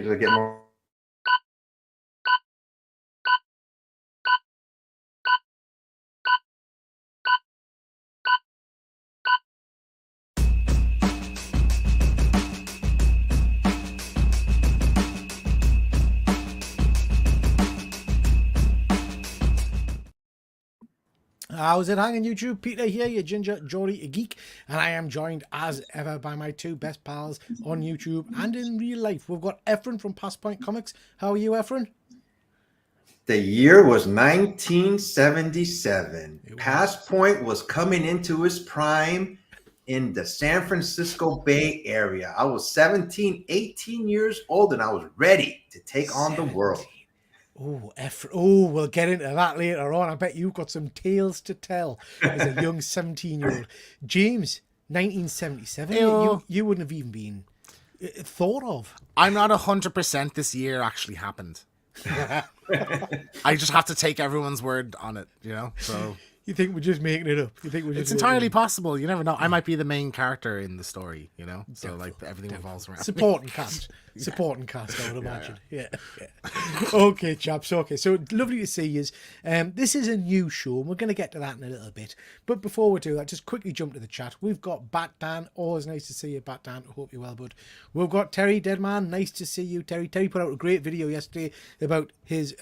to get more. How's it hanging, YouTube? Peter here, your ginger, Geordie, a geek, and I am joined as ever by my two best pals on YouTube and in real life. We've got Efren from Past Point Comics. How are you, Efren? The year was 1977. Past Point was coming into its prime in the San Francisco Bay Area. I was 17, 18 years old, and I was ready to take on the world. Oh, Efren. Oh, we'll get into that later on. I bet you've got some tales to tell as a young 17-year-old. James, 1977. You wouldn't have even been thought of. I'm not 100% this year actually happened. I just have to take everyone's word on it, you know? So you think we're just making it up? You think we're just it's entirely possible. You never know. I might be the main character in the story, you know? So like everything revolves around supporting cast. Supporting cast, I would imagine. Yeah. Okay, chaps. Okay, so lovely to see you. This is a new show, and we're going to get to that in a little bit. But before we do that, just quickly jump to the chat. We've got Bat Dan. Always nice to see you, Bat Dan. Hope you're well, bud. We've got Terry Deadman. Nice to see you, Terry. Terry put out a great video yesterday about his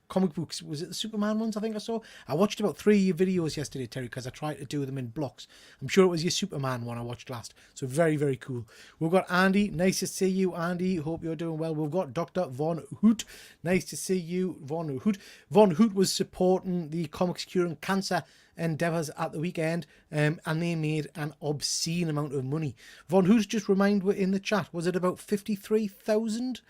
comic books. Was it the Superman ones, I think I saw? I watched about 3 videos yesterday, Terry, because I tried to do them in blocks. I'm sure it was your Superman one I watched last. So very, very cool. We've got Andy. Nice to see you, Andy. Hope you're doing well. We've got Dr. Von Hoot. Nice to see you, Von Hoot. Von Hoot was supporting the Comics Curing Cancer endeavours at the weekend, and they made an obscene amount of money. Von Hoot, just remind me in the chat, was it about 53,000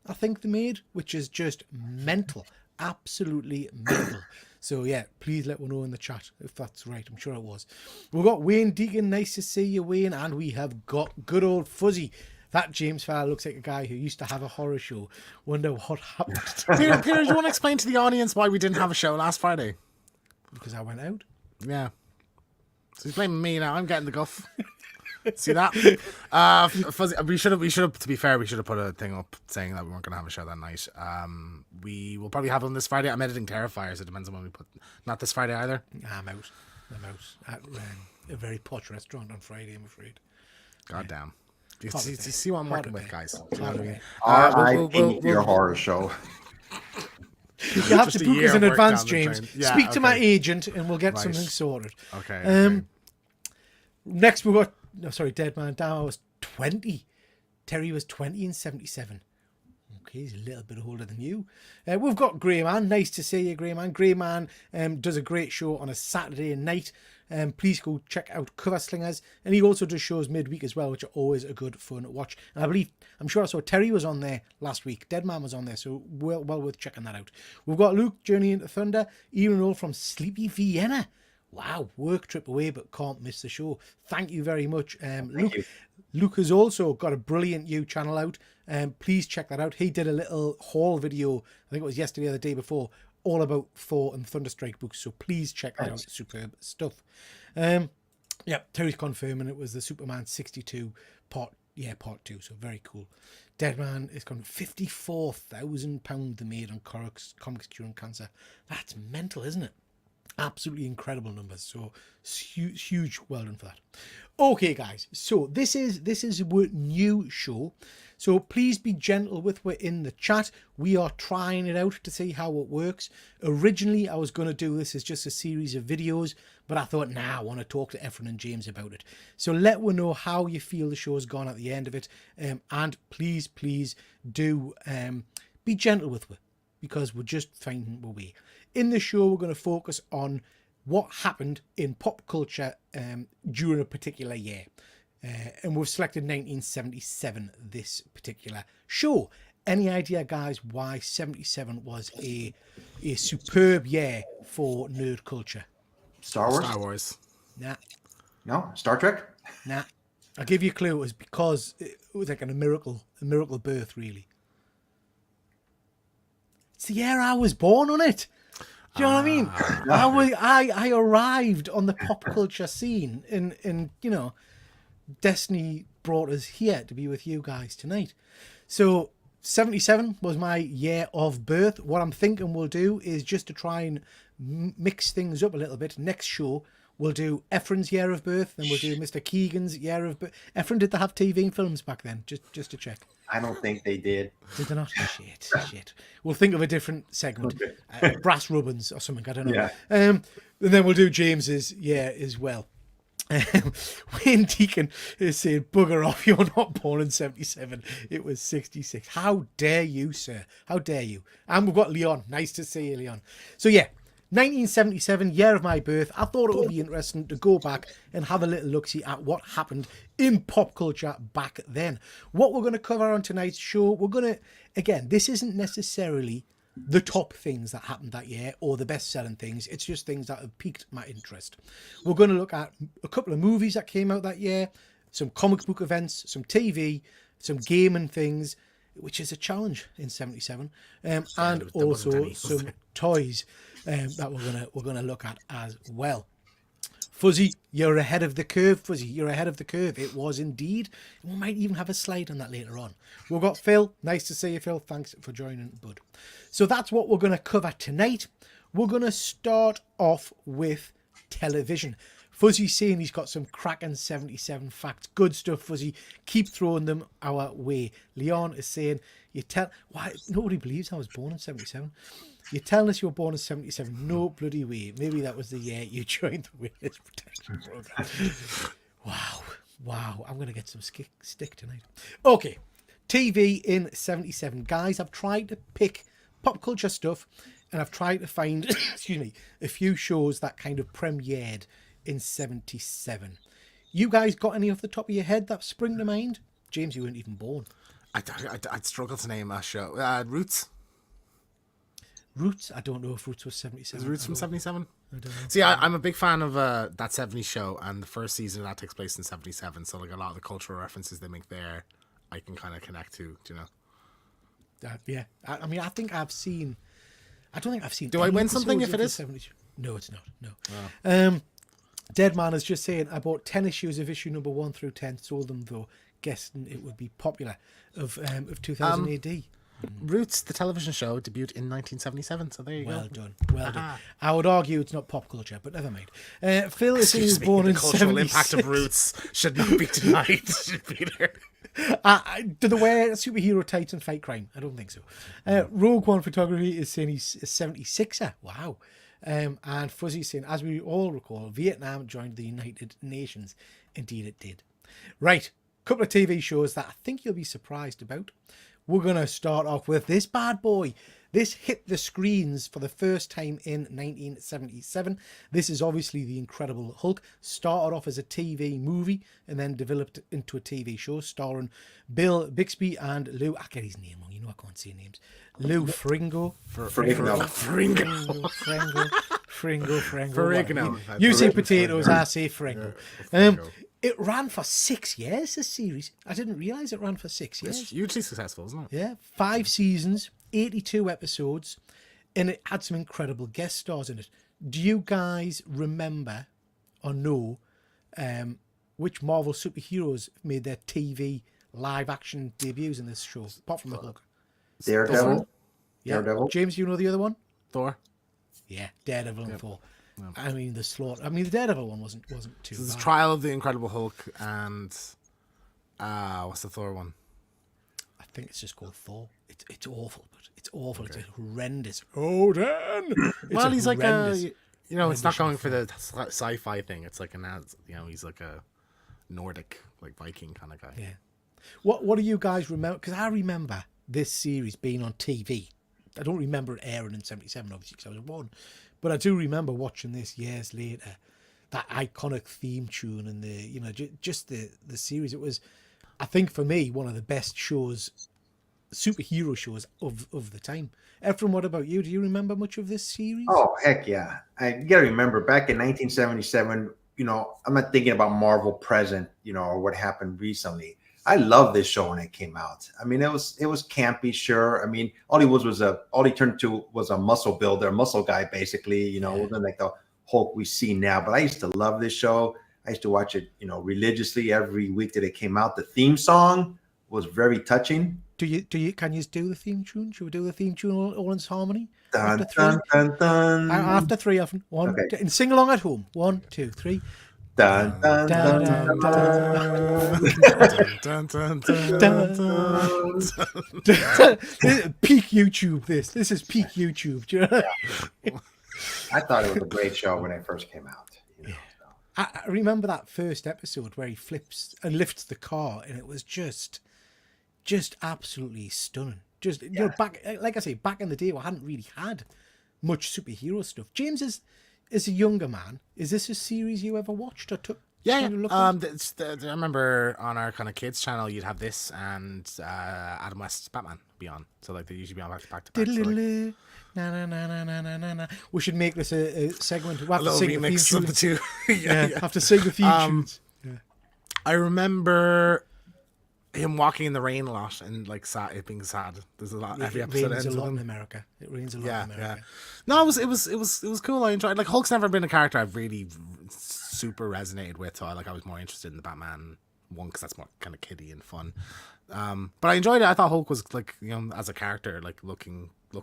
I think they made, which is just mental. Absolutely mental. So yeah, please let me know in the chat if that's right. I'm sure it was. We've got Wayne Deacon. Nice to see you, Wayne. And we have got good old Fuzzy. That James fella looks like a guy who used to have a horror show. Wonder what happened. Peter, do you want to explain to the audience why we didn't have a show last Friday? Because I went out. Yeah. So he's blaming me now. I'm getting the guff. See that? Fuzzy, we should have. To be fair, we should have put a thing up saying that we weren't going to have a show that night. We will probably have one this Friday. I'm editing Terrifier, so it depends on when we put. Not this Friday either. I'm out at a very posh restaurant on Friday, I'm afraid. God damn. You see what I'm working with, guys. You know what I mean? Your horror show. You have to book us in advance, James. Yeah, Speak to my agent, and we'll get something sorted. Okay. Next, we got. No, sorry, Dead Man Down. I was 20. Terry was 20 in 77. Okay, he's a little bit older than you. We've got Grey Man. Nice to see you, Grey Man. Grey Man does a great show on a Saturday night. Please go check out Cover Slingers. And he also does shows midweek as well, which are always a good fun to watch. And I'm sure I saw Terry was on there last week. Dead Man was on there, so well worth checking that out. We've got Luke, Journey into Thunder. Ian Roll from Sleepy Vienna. Wow, work trip away, but can't miss the show. Thank you very much, Luke. Luke has also got a brilliant new channel out. Please check that out. He did a little haul video, I think it was yesterday or the day before, all about Thor and Thunderstrike books. So please check that out. Superb stuff. Yeah, Terry's confirming it was the Superman 62 part 2. So very cool. Deadman is going £54,000 they made on Comics Curing Cancer. That's mental, isn't it? Absolutely incredible numbers. So huge well done for that. Okay, guys, so this is a new show, so please be gentle with we're in the chat. We are trying it out to see how it works. Originally I was going to do this as just a series of videos, but I thought I want to talk to Efren and James about it. So let me know how you feel the show's gone at the end of it, and please do be gentle with me, because we're just finding our way. In the show, we're going to focus on what happened in pop culture during a particular year. And we've selected 1977, this particular show. Any idea, guys, why 77 was a superb year for nerd culture? Star Wars? Star Wars. Nah. No? Star Trek? Nah. I'll give you a clue. It was because it was like a miracle birth, really. It's the year I was born on it. Do you know what I mean? I arrived on the pop culture scene, and you know, Destiny brought us here to be with you guys tonight. So 77 was my year of birth. What I'm thinking we'll do is just to try and mix things up a little bit. Next show, we'll do Ephraim's year of birth, then we'll do Mr. Keegan's year of birth. Ephraim, did they have TV and films back then? Just to check. I don't think they did. Did they not? Shit. We'll think of a different segment. Okay. Brass ribbons or something, I don't know. Yeah. And then we'll do James's year as well. Wayne Deacon is saying, bugger off, you're not born in 77. It was 66. How dare you, sir? How dare you? And we've got Leon. Nice to see you, Leon. So yeah, 1977, year of my birth. I thought it would be interesting to go back and have a little look-see at what happened in pop culture back then. What we're going to cover on tonight's show, we're going to, again, this isn't necessarily the top things that happened that year or the best-selling things. It's just things that have piqued my interest. We're going to look at a couple of movies that came out that year, some comic book events, some TV, some gaming things, which is a challenge in 77, and also some toys that we're gonna look at as well. Fuzzy, you're ahead of the curve. Fuzzy, you're ahead of the curve. It was indeed. We might even have a slide on that later on. We've got Phil. Nice to see you, Phil. Thanks for joining, bud. So that's what we're going to cover tonight. We're going to start off with television. Fuzzy's saying he's got some cracking 77 facts. Good stuff, Fuzzy. Keep throwing them our way. Leon is saying, why nobody believes I was born in 77. You're telling us you were born in 77. No bloody way. Maybe that was the year you joined the Witness Protection Program. Wow. I'm going to get some stick tonight. Okay. TV in 77. Guys, I've tried to pick pop culture stuff and I've tried to find, a few shows that kind of premiered in 77. You guys got any off the top of your head that spring to mind? James, you weren't even born. I'd struggle to name a show. Roots. Roots? I don't know if Roots was 77. Is Roots from 77? I don't know. See, I'm a big fan of that 70s show, and the first season of that takes place in 77, so like a lot of the cultural references they make there, I can kind of connect to, do you know? Yeah. I mean, I think I've seen... I don't think I've seen... Do I win episodes something if of it the is? 70s. No, it's not. No. Oh. Deadman is just saying, I bought 10 issues of issue number 1 through 10, sold them though, guessing it would be popular, of 2000 AD. Roots, the television show, debuted in 1977, so there you Well go. done. I would argue it's not pop culture, but never mind. Phil is saying he was born the in cultural 76. impact of Roots should not be denied. It should be there. Do they wear superhero tights and fight crime? I don't think so. Rogue One Photography is saying he's a 76er. Wow. And Fuzzy's saying, as we all recall, Vietnam joined the United Nations. Indeed it did. Right. Couple of TV shows that I think you'll be surprised about. We're going to start off with this bad boy. This hit the screens for the first time in 1977. This is obviously The Incredible Hulk. Started off as a TV movie and then developed into a TV show starring Bill Bixby and Lou... I get his name wrong. You know I can't say names. Lou Ferrigno. Ferrigno. You say potatoes, I say Ferrigno. It ran for 6 years, this series. I didn't realise it ran for 6 years. It's hugely successful, isn't it? Yeah, 5 seasons, 82 episodes, and it had some incredible guest stars in it. Do you guys remember or know which Marvel superheroes made their TV live action debuts in this show, apart from the Hulk? Daredevil. Yeah. Daredevil. James, you know the other one? Thor. Yeah, Daredevil and Thor. I mean, the Daredevil one wasn't too This is bad. Trial of the Incredible Hulk and what's the Thor one? I think it's just called Thor. It's awful, but it's awful. Okay. It's horrendous. Odin. Well, he's like it's not going for the sci-fi thing. It's like he's like a Nordic, like Viking kind of guy. Yeah. What do you guys remember? Because I remember this series being on TV. I don't remember it airing in 77, obviously, because I was born. But I do remember watching this years later. That iconic theme tune and just the series. It was, I think, for me, one of the best shows, superhero shows of the time. Ephraim, what about you? Do you remember much of this series? Oh, heck yeah. You got to remember, back in 1977, I'm not thinking about Marvel present, or what happened recently. I love this show when it came out. I mean, it was campy, sure. I mean, all he turned into was a muscle builder, a muscle guy, basically. It wasn't like the Hulk we see now. But I used to love this show. I used to watch it, religiously every week that it came out. The theme song was very touching. Can you do the theme tune? Should we do the theme tune all in harmony? Dun, After three? dun, dun, dun. After three, often. One, Okay. two, and sing along at home. 1, 2, 3. Dun, dun, Dun, dun, dun, dun. Dun, dun, dun, dun, dun. Peak YouTube. This is peak YouTube. Do you know? I thought it was a great show when it first came out. You know, so. I remember that first episode where he flips and lifts the car, and it was just absolutely stunning. Just you know, back like I say, back in the day, we hadn't really had much superhero stuff. James is a younger man. Is this a series you ever watched or took? Yeah, kind of look yeah. at? I remember on our kind of kids channel, you'd have this and Adam West's Batman be on. So like they usually be on back to back. So, like, Diddle-diddle-doo. Na, na, na, na, na, na, na, na. We should make this a segment. We'll a have to little sing the remix theme of the tune. two. Yeah, have to sing the theme tunes. Yeah. I remember him walking in the rain a lot and like it being sad. There's a lot. Every It episode rains a ends with lot in him. America. It rains a lot Yeah, in yeah. America. No, it was cool. I enjoyed. Like Hulk's never been a character I've really super resonated with. So I was more interested in the Batman one because that's more kind of kiddie and fun. But I enjoyed it. I thought Hulk was like as a character, like look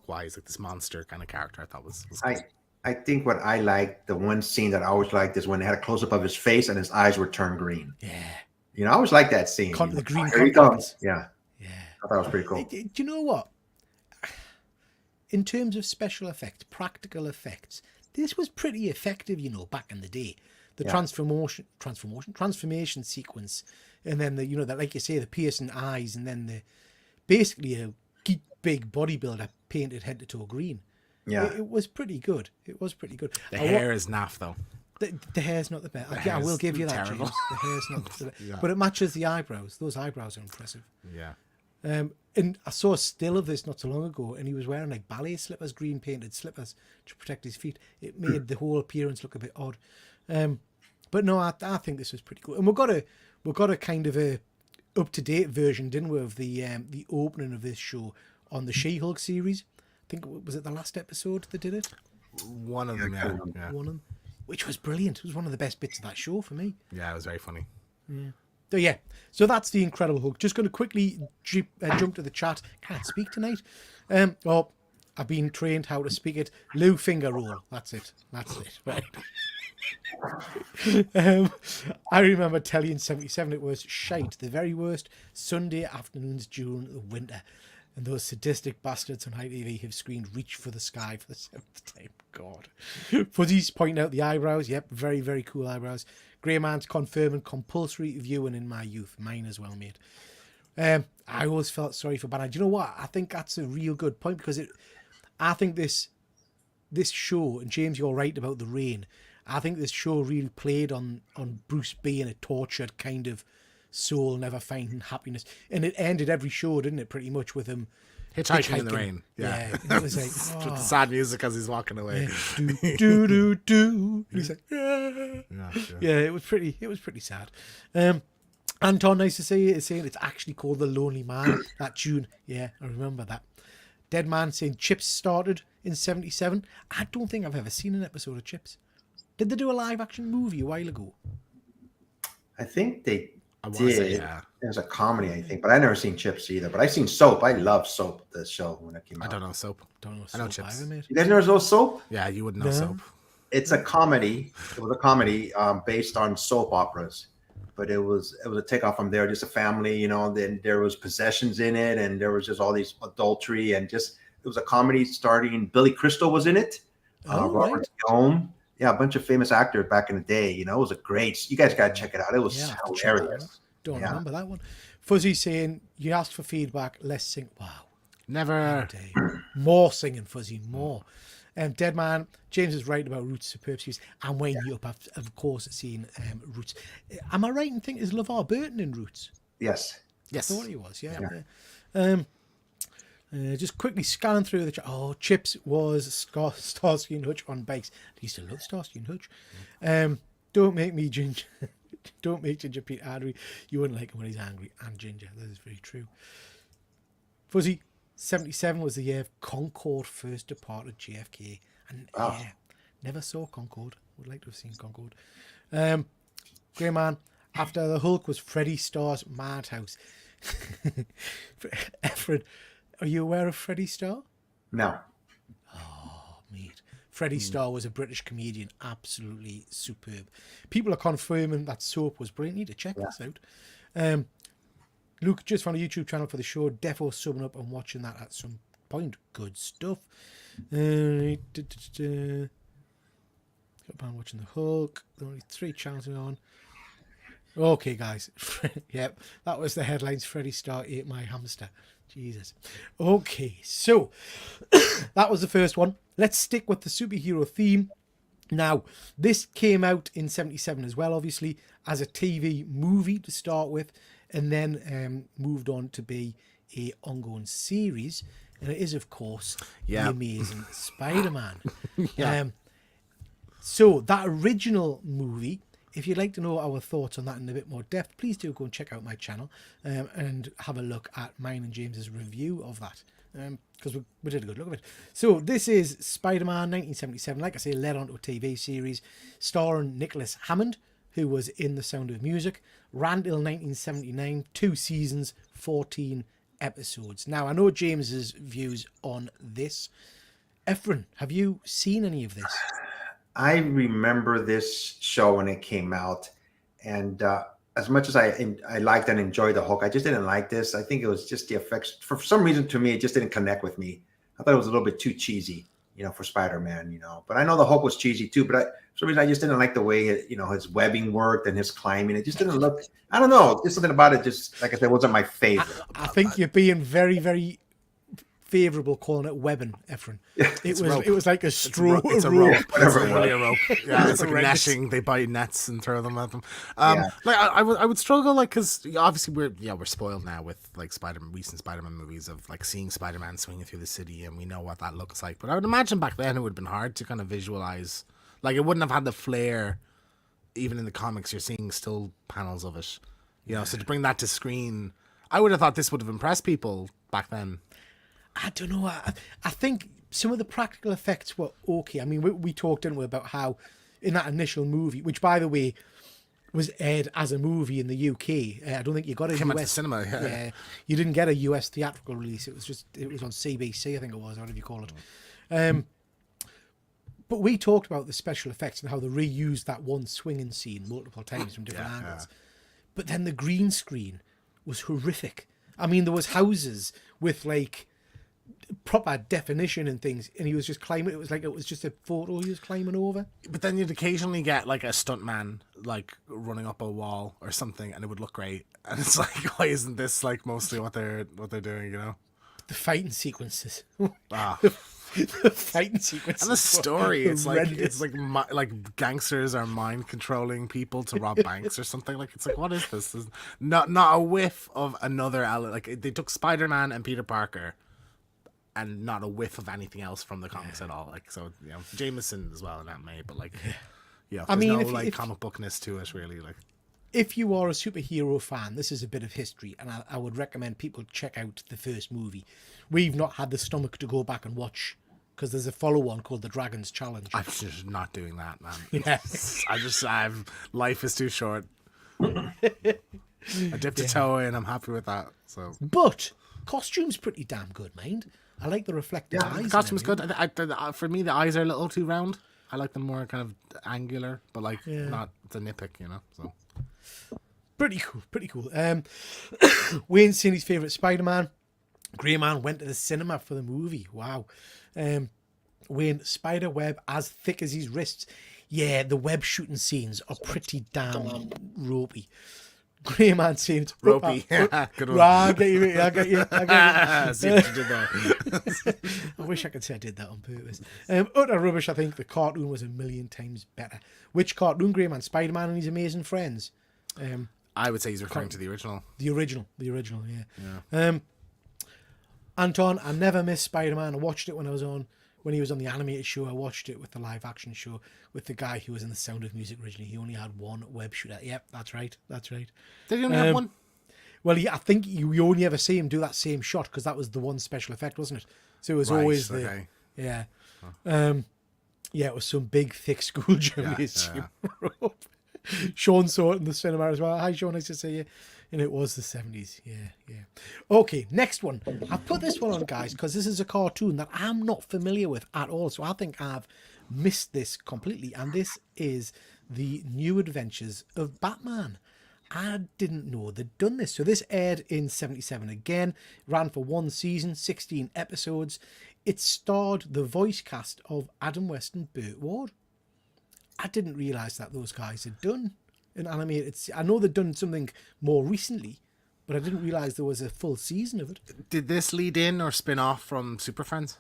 wise, like this monster kind of character. I thought was cool. I think what I liked, the one scene that I always liked is when they had a close up of his face and his eyes were turned green. Yeah. You know, I always like that scene. The green Here he contacts. comes. Yeah. Yeah. I thought it was pretty cool. Do you know what? In terms of special effects, practical effects, this was pretty effective, back in the day. The transformation sequence, and then the like you say, the piercing eyes, and then basically a big bodybuilder painted head to toe green. Yeah. It was pretty good. It was pretty good. The hair is naff though. The hair's not the best. The I will hair's give you that, terrible. James. The hair's not the best. Yeah. But it matches the eyebrows. Those eyebrows are impressive. Yeah. And I saw a still of this not so long ago, and he was wearing like ballet slippers, green painted slippers to protect his feet. It made the whole appearance look a bit odd. But no, I think this was pretty cool. And we got a kind of a up to date version, didn't we, of the opening of this show on the She-Hulk series. I think was it the last episode they did it. One of them, yeah. One of them, which was brilliant. It was one of the best bits of that show for me. Yeah, it was very funny. So yeah, so that's the Incredible Hulk. Just going to quickly jump to the chat. Can't speak tonight. I've been trained how to speak it. Lou finger roll. That's it. Right. I remember telling you in 77 it was shite, the very worst Sunday afternoons during the winter. And those sadistic bastards on ITV have screamed "Reach for the Sky" for the 7th time. God. Fuzzy's pointing out the eyebrows. Yep, very, very cool eyebrows. Grey Man's confirming compulsory viewing in my youth. Mine as well, mate. I always felt sorry for Banner. Do you know what? I think that's a real good point because I think this show, and James, you're right about the rain. I think this show really played on Bruce being a tortured kind of soul, never finding happiness, and it ended every show, didn't it? Pretty much with him Hitchhiking in the rain. Yeah. it was like With the sad music as he's walking away. do do do. He's like, Yeah. it was pretty sad. Anton, nice to see you, is saying it's actually called The Lonely Man. That tune, yeah, I remember that. Dead Man saying Chips started in 77. I don't think I've ever seen an episode of Chips. Did they do a live action movie a while ago? I think they I want did. to say, yeah. It was a comedy, I think, but I never seen Chips either. But I seen Soap. I love Soap. The show when it came out. I don't know soap. Don't know. I know Soap Chips. either, mate. You guys never saw Soap? Yeah, you wouldn't know No. soap. It's a comedy. It was a comedy based on soap operas, but it was a takeoff from there. Just a family, Then there was possessions in it, and there was just all these adultery, and just it was a comedy starring Billy Crystal was in it. Robert Right. Guillaume. Yeah, a bunch of famous actors back in the day. It was a great. You guys got to check it out. It was Yeah, I have to check that one hilarious. out. Don't Yeah. remember that one. Fuzzy saying you asked for feedback, less sing. Wow. Never. Day. More singing, Fuzzy, more. Dead Man, James is right about Roots Superb Series. I'm weighing you up. I've, of course, seen Roots. Am I right in thinking is LeVar Burton in Roots? Yes. Yes. I thought he was, yeah. Just quickly scanning through the chat. Oh, Chips was Starsky and Hutch on bikes. I used to love Starsky and Hutch. Don't make me ginger. Don't make Ginger Pete angry. You wouldn't like him when he's angry and ginger. That is very true. Fuzzy, 77 was the year of Concorde first departed JFK. And yeah, never saw Concorde. Would like to have seen Concorde. Grey Man, after the Hulk was Freddie Starr's Madhouse. Efren, are you aware of Freddie Starr? No. Mate. Freddie Starr was a British comedian, absolutely superb. People are confirming that Soap was brilliant. Need to check this out. Luke just found a YouTube channel for the show. Defo subbing up and watching that at some point. Good stuff. Got watching the Hulk. There are only 3 channels on. Okay, guys. Yep, that was the headlines. Freddie Starr ate my hamster. Jesus. Okay, so that was the first one. Let's stick with the superhero theme. Now, this came out in 77 as well, obviously, as a TV movie to start with, and then moved on to be a ongoing series. And it is, of course, The Amazing Spider-Man. So that original movie, if you'd like to know our thoughts on that in a bit more depth, please do go and check out my channel and have a look at mine and James's review of that, because we did a good look at it. So this is Spider-Man 1977, like I say, led onto a TV series starring Nicholas Hammond, who was in The Sound of Music, ran till 1979, 2 seasons, 14 episodes. Now, I know James's views on this. Efren, have you seen any of this? I remember this show when it came out, and as much as I liked and enjoyed the Hulk, I just didn't like this. I think it was just the effects. For some reason, to me, it just didn't connect with me. I thought it was a little bit too cheesy, for Spider-Man, But I know the Hulk was cheesy too, but for some reason, I just didn't like the way, his webbing worked and his climbing. It just didn't look. I don't know. Just something about it. Just like I said, wasn't my favorite. I think you're being very, very favourable calling it webbing, Efren. It was like a straw. It's a rope. Whatever It's really a rope. Yeah, it's like Horrendous. netting. They buy nets and throw them at them. Like I would struggle, like, because obviously we're spoiled now with like recent Spider-Man movies of like seeing Spider-Man swinging through the city, and we know what that looks like. But I would imagine back then it would have been hard to kind of visualize. Like, it wouldn't have had the flair. Even in the comics, you're seeing still panels of it. So to bring that to screen, I would have thought this would have impressed people back then. I don't know. I think some of the practical effects were okay. I mean, we talked, didn't we, about how in that initial movie, which, by the way, was aired as a movie in the UK. I don't think you got a Came out to US cinema. Yeah, you didn't get a US theatrical release. It was on CBC, I think it was, or whatever you call it. But we talked about the special effects and how they reused that one swinging scene multiple times from different angles. But then the green screen was horrific. I mean, there was houses with like proper definition and things, and he was just climbing. It was just a photo he was climbing over. But then you'd occasionally get like a stuntman like running up a wall or something, and it would look great. And it's like, why isn't this like mostly what they're doing? The fighting sequences. The fighting sequences. And the story, it's horrendous. like gangsters are mind controlling people to rob banks or something. Like, it's like, what is this? There's not a whiff of another element. Like, they took Spider-Man and Peter Parker, and not a whiff of anything else from the comics at all. Like, so Jameson as well in that May, but like, I mean, if comic bookness to it really. Like, if you are a superhero fan, this is a bit of history, and I would recommend people check out the first movie. We've not had the stomach to go back and watch, because there's a follow-on called The Dragon's Challenge. I'm just not doing that, man. Yes. Life is too short. I dipped a toe in. I'm happy with that. So, but costume's pretty damn good, mind. I like the reflective eyes. the costume's good. For me, the eyes are a little too round. I like them more kind of angular, but like not the nitpick, So pretty cool. Wayne's seen his favourite Spider-Man. Grey Man went to the cinema for the movie. Wow. Wayne, spider web as thick as his wrists. Yeah, the web shooting scenes are pretty damn ropey. Grey Man saying it's ropey. Good one. I get you. See what you did there. I wish I could say I did that on purpose. Utter rubbish. I think the cartoon was a million times better. Which cartoon, Grey Man? Spider-Man and His Amazing Friends. I would say he's referring to the original. The original, yeah. Anton, I never missed Spider-Man. I watched it when he was on the animated show. I watched it with the live action show with the guy who was in The Sound of Music originally. He only had one web shooter. Yep, that's right. Did he only have one? Well, I think you only ever see him do that same shot because that was the one special effect, wasn't it? So it was always okay. Yeah. It was some big, thick school journeys. Sean saw it in the cinema as well. Hi, Sean, nice to see you. And it was the 70s. Yeah. Okay, next one. I've put this one on, guys, because this is a cartoon that I'm not familiar with at all. So I think I've missed this completely. And this is the New Adventures of Batman. I didn't know they'd done this. So this aired in 77 again, ran for one season, 16 episodes. It starred the voice cast of Adam West and Burt Ward. I didn't realise that those guys had done an animated. I know they'd done something more recently, but I didn't realise there was a full season of it. Did this lead in or spin off from Super Friends?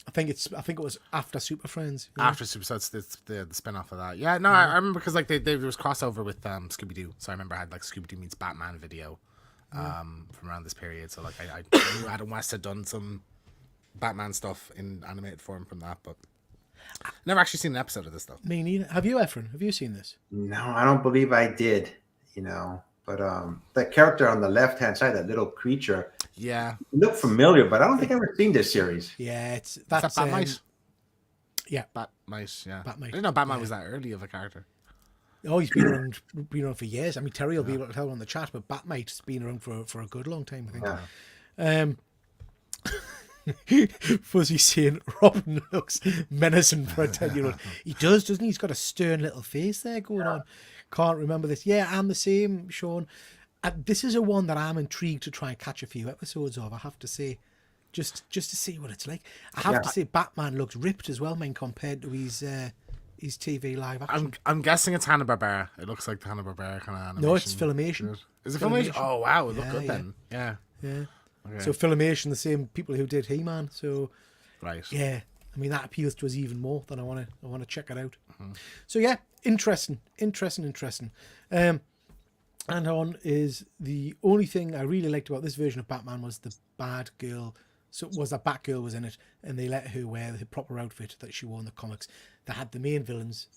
I think it was after Super Friends. After Super, so it's the spin off of that. Yeah, no, I remember because like there was crossover with Scooby Doo, so I remember I had like Scooby Doo meets Batman video from around this period. So like I knew Adam West had done some Batman stuff in animated form from that, but never actually seen an episode of this stuff. Me neither. Have you, Efren? Have you seen this? No, I don't believe I did. But that character on the left hand side, that little creature, Yeah, looked familiar, but I don't think I've ever seen this series. Yeah, that's Batmite. Yeah, Batmite. Yeah, Batmite. I didn't know Batman was that early of a character. Oh, he's been around for years. I mean, Terry will be able to tell on the chat, but Batmite's been around for a good long time, I think. Fuzzy saying Robin looks menacing for a 10-year-old. He does, doesn't he? He's got a stern little face there going on. Can't remember this. Yeah, I'm the same, Sean. This is a one that I'm intrigued to try and catch a few episodes of, I have to say. Just to see what it's like. I have to say Batman looks ripped as well, man, compared to his TV live action. I'm guessing it's Hanna-Barbera. It looks like the Hanna-Barbera kind of animation. No, it's Filmation. Is it Filmation? Oh wow, it looked good then. Yeah. Okay. So Filmation, the same people who did He-Man. So Right. yeah, I mean that appeals to us even more than I want to check it out. So yeah, interesting. And on is the only thing I really liked about this version of Batman was the bad girl. So was that Batgirl was in it, and they let her wear the proper outfit that she wore in the comics. They had the main villains,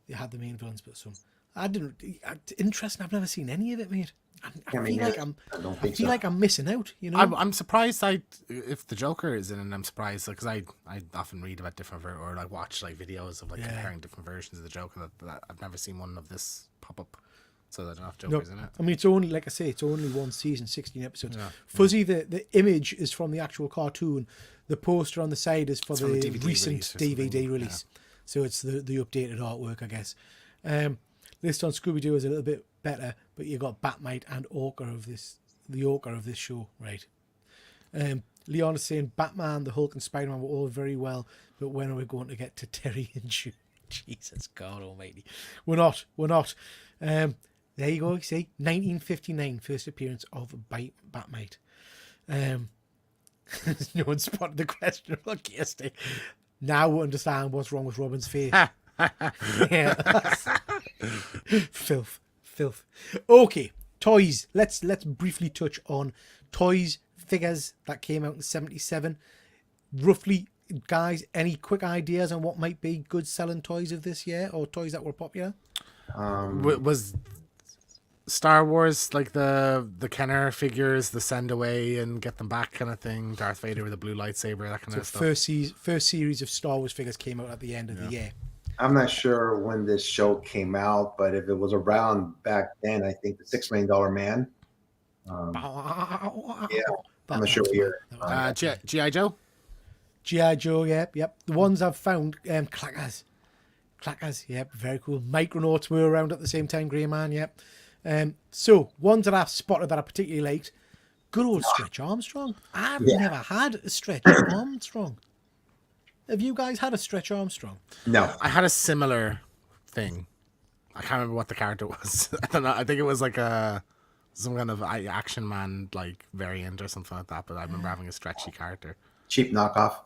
but some. Interesting. I've never seen any of it, mate. I feel like I'm missing out. You know, I'm surprised. If the Joker is in it, I'm surprised because I often read about different or like watch like videos of like comparing different versions of the Joker. That I've never seen one of this pop up. So I don't know if Joker's in it. I mean, it's only, like I say, it's only one season, 16 episodes. Yeah, Fuzzy, the image is from the actual cartoon. The poster on the side is for the recent DVD release. Yeah. So it's the updated artwork, I guess. List on Scooby-Doo is a little bit better, but you've got Batmite and the Orca of this show, right? Leon is saying Batman, the Hulk, and Spider-Man were all very well, but when are we going to get to Terry and June? Jesus God Almighty, we're not. There you go. See, 1959, first appearance of Batmite. No one spotted the question. Look, yesterday. Now we understand what's wrong with Robin's face. Filth. Okay, toys. Let's briefly touch on toys, figures that came out in 77. Roughly, guys, any quick ideas on what might be good selling toys of this year or toys that were popular? Was Star Wars like the Kenner figures, the send away and get them back kind of thing? Darth Vader with a blue lightsaber, that kind of stuff. First series of Star Wars figures came out at the end of the year. I'm not sure when this show came out, but if it was around back then, I think the $6 Million Man. Yeah, I'm not sure here. G.I. Joe? G.I. Joe, yep. The ones I've found, Clackers, yep, very cool. Micronauts were around at the same time, Grey Man, yep. So, ones that I've spotted that I particularly liked, good old Stretch Armstrong. I've never had a Stretch Armstrong. Have you guys had a Stretch Armstrong? No. I had a similar thing. I can't remember what the character was. I don't know. I think it was like some kind of Action Man like variant or something like that, but I remember having a stretchy character. Cheap knockoff.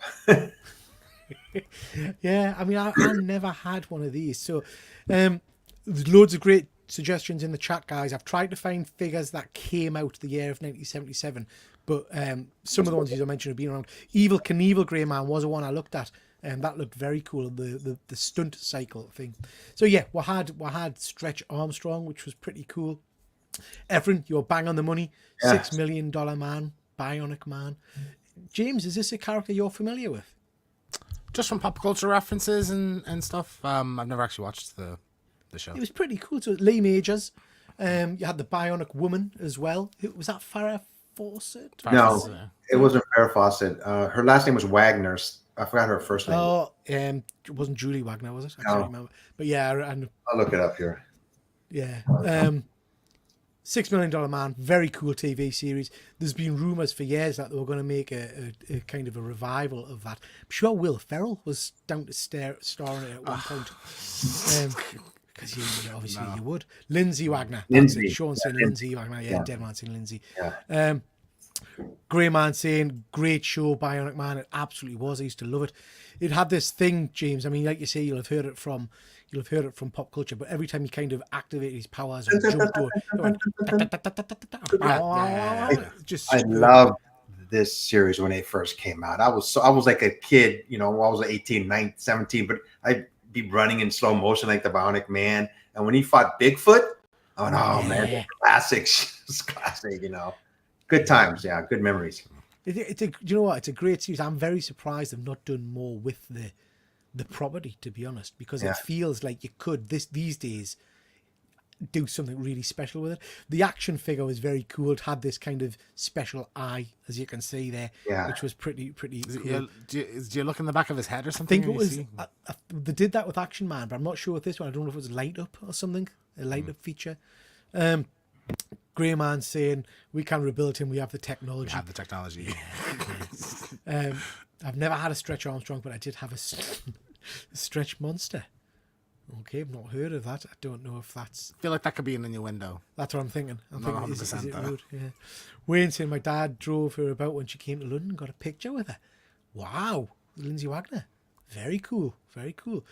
Yeah, I mean, I never had one of these. So, there's loads of great suggestions in the chat, guys. I've tried to find figures that came out the year of 1977, but some of the ones you mentioned have been around. Evil Knievel Grey Man was the one I looked at, and that looked very cool. The stunt cycle thing. So yeah, we had Stretch Armstrong, which was pretty cool. Efren, you're bang on the money. $6 Million Man, Bionic Man. James, is this a character you're familiar with? Just from pop culture references and stuff. I've never actually watched the show. It was pretty cool. So Lee Majors, You had the Bionic Woman as well. Was that Farrah Fawcett? No, it wasn't Farrah Fawcett. Her last name was Wagner. I forgot her first name. Oh, it wasn't Julie Wagner, was it? I can't remember. But yeah, and I'll look it up here. yeah. $6 Million Man, very cool TV series. There's been rumours for years that they were going to make a kind of a revival of that. I'm sure Will Ferrell was down to star in it at one point. Because obviously you would. Lindsay Wagner. Lindsay. Sean saying Lindsay Wagner. Yeah, Dead Man saying Lindsay. Yeah. Grey Man saying, great show, Bionic Man. It absolutely was. I used to love it. It had this thing, James. I mean, like you say, you'll have heard it from pop culture, but every time he kind of activated his powers or jumped over, I love this series when it first came out. I was like a kid, I was 18, 19, 17, but I'd be running in slow motion like the Bionic Man. And when he fought Bigfoot, man, classic, good times. Yeah, good memories. It's a great series. I'm very surprised they've not done more with the property, to be honest, because it feels like you could these days do something really special with it. The action figure was very cool. It had this kind of special eye, as you can see there, which was pretty cool. Do you look in the back of his head or something? I think it was they did that with Action Man, but I'm not sure with this one. I don't know if it was light up or something, a light up feature. Grey Man saying, we can rebuild him, we have the technology. I've never had a Stretch Armstrong, but I did have a Stretch Monster. Okay, I've not heard of that. I don't know if that's... I feel like that could be an innuendo. That's what I'm thinking. I'm not thinking, 100% is it though. would? Yeah. Wayne saying, my dad drove her about when she came to London and got a picture with her. Wow. Lindsay Wagner. Very cool. Very cool.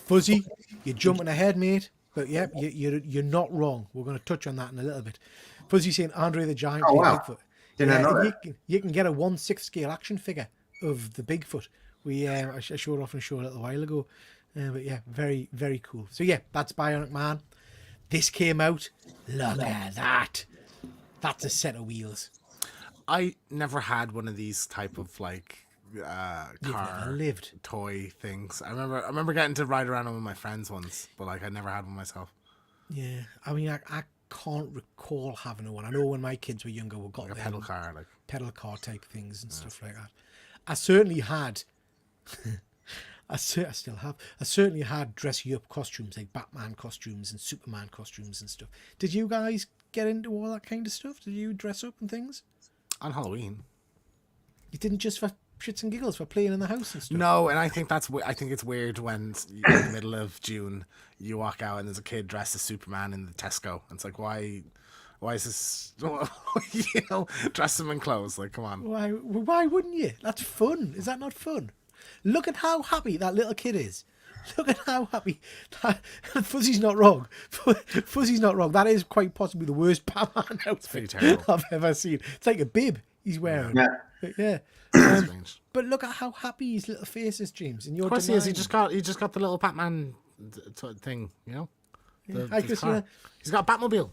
Fuzzy, you're jumping ahead, mate. But yeah, you're not wrong. We're going to touch on that in a little bit. Fuzzy saying Andre the Giant played Bigfoot. Didn't I know that? You can get a 1/6 scale action figure of the Bigfoot. I showed off on a show a little while ago. But yeah, very, very cool. So yeah, that's Bionic Man. This came out. Look at that. That's a set of wheels. I never had one of these type of car lived toy things. I remember getting to ride around with my friends once, but I never had one myself. Yeah, I mean, I can't recall having one. I know when my kids were younger, we got a pedal car, pedal car type things and stuff like that. I certainly had. I still have. I certainly had dress you up costumes, like Batman costumes and Superman costumes and stuff. Did you guys get into all that kind of stuff? Did you dress up and things? On Halloween. You didn't just for shits and giggles, for playing in the house and stuff? No, and I think it's weird when in the middle of June you walk out and there's a kid dressed as Superman in the Tesco. And it's like, why is this, dress him in clothes? Like, come on. Why wouldn't you? That's fun. Is that not fun? Look at how happy that little kid is. Look at how happy. Fuzzy's not wrong. Fuzzy's not wrong. That is quite possibly the worst Batman outfit I've ever seen. It's like a bib he's wearing. Yeah. But yeah. But look at how happy his little face is, James. And of course he is. He just got the little Batman thing, Yeah. He's got a Batmobile.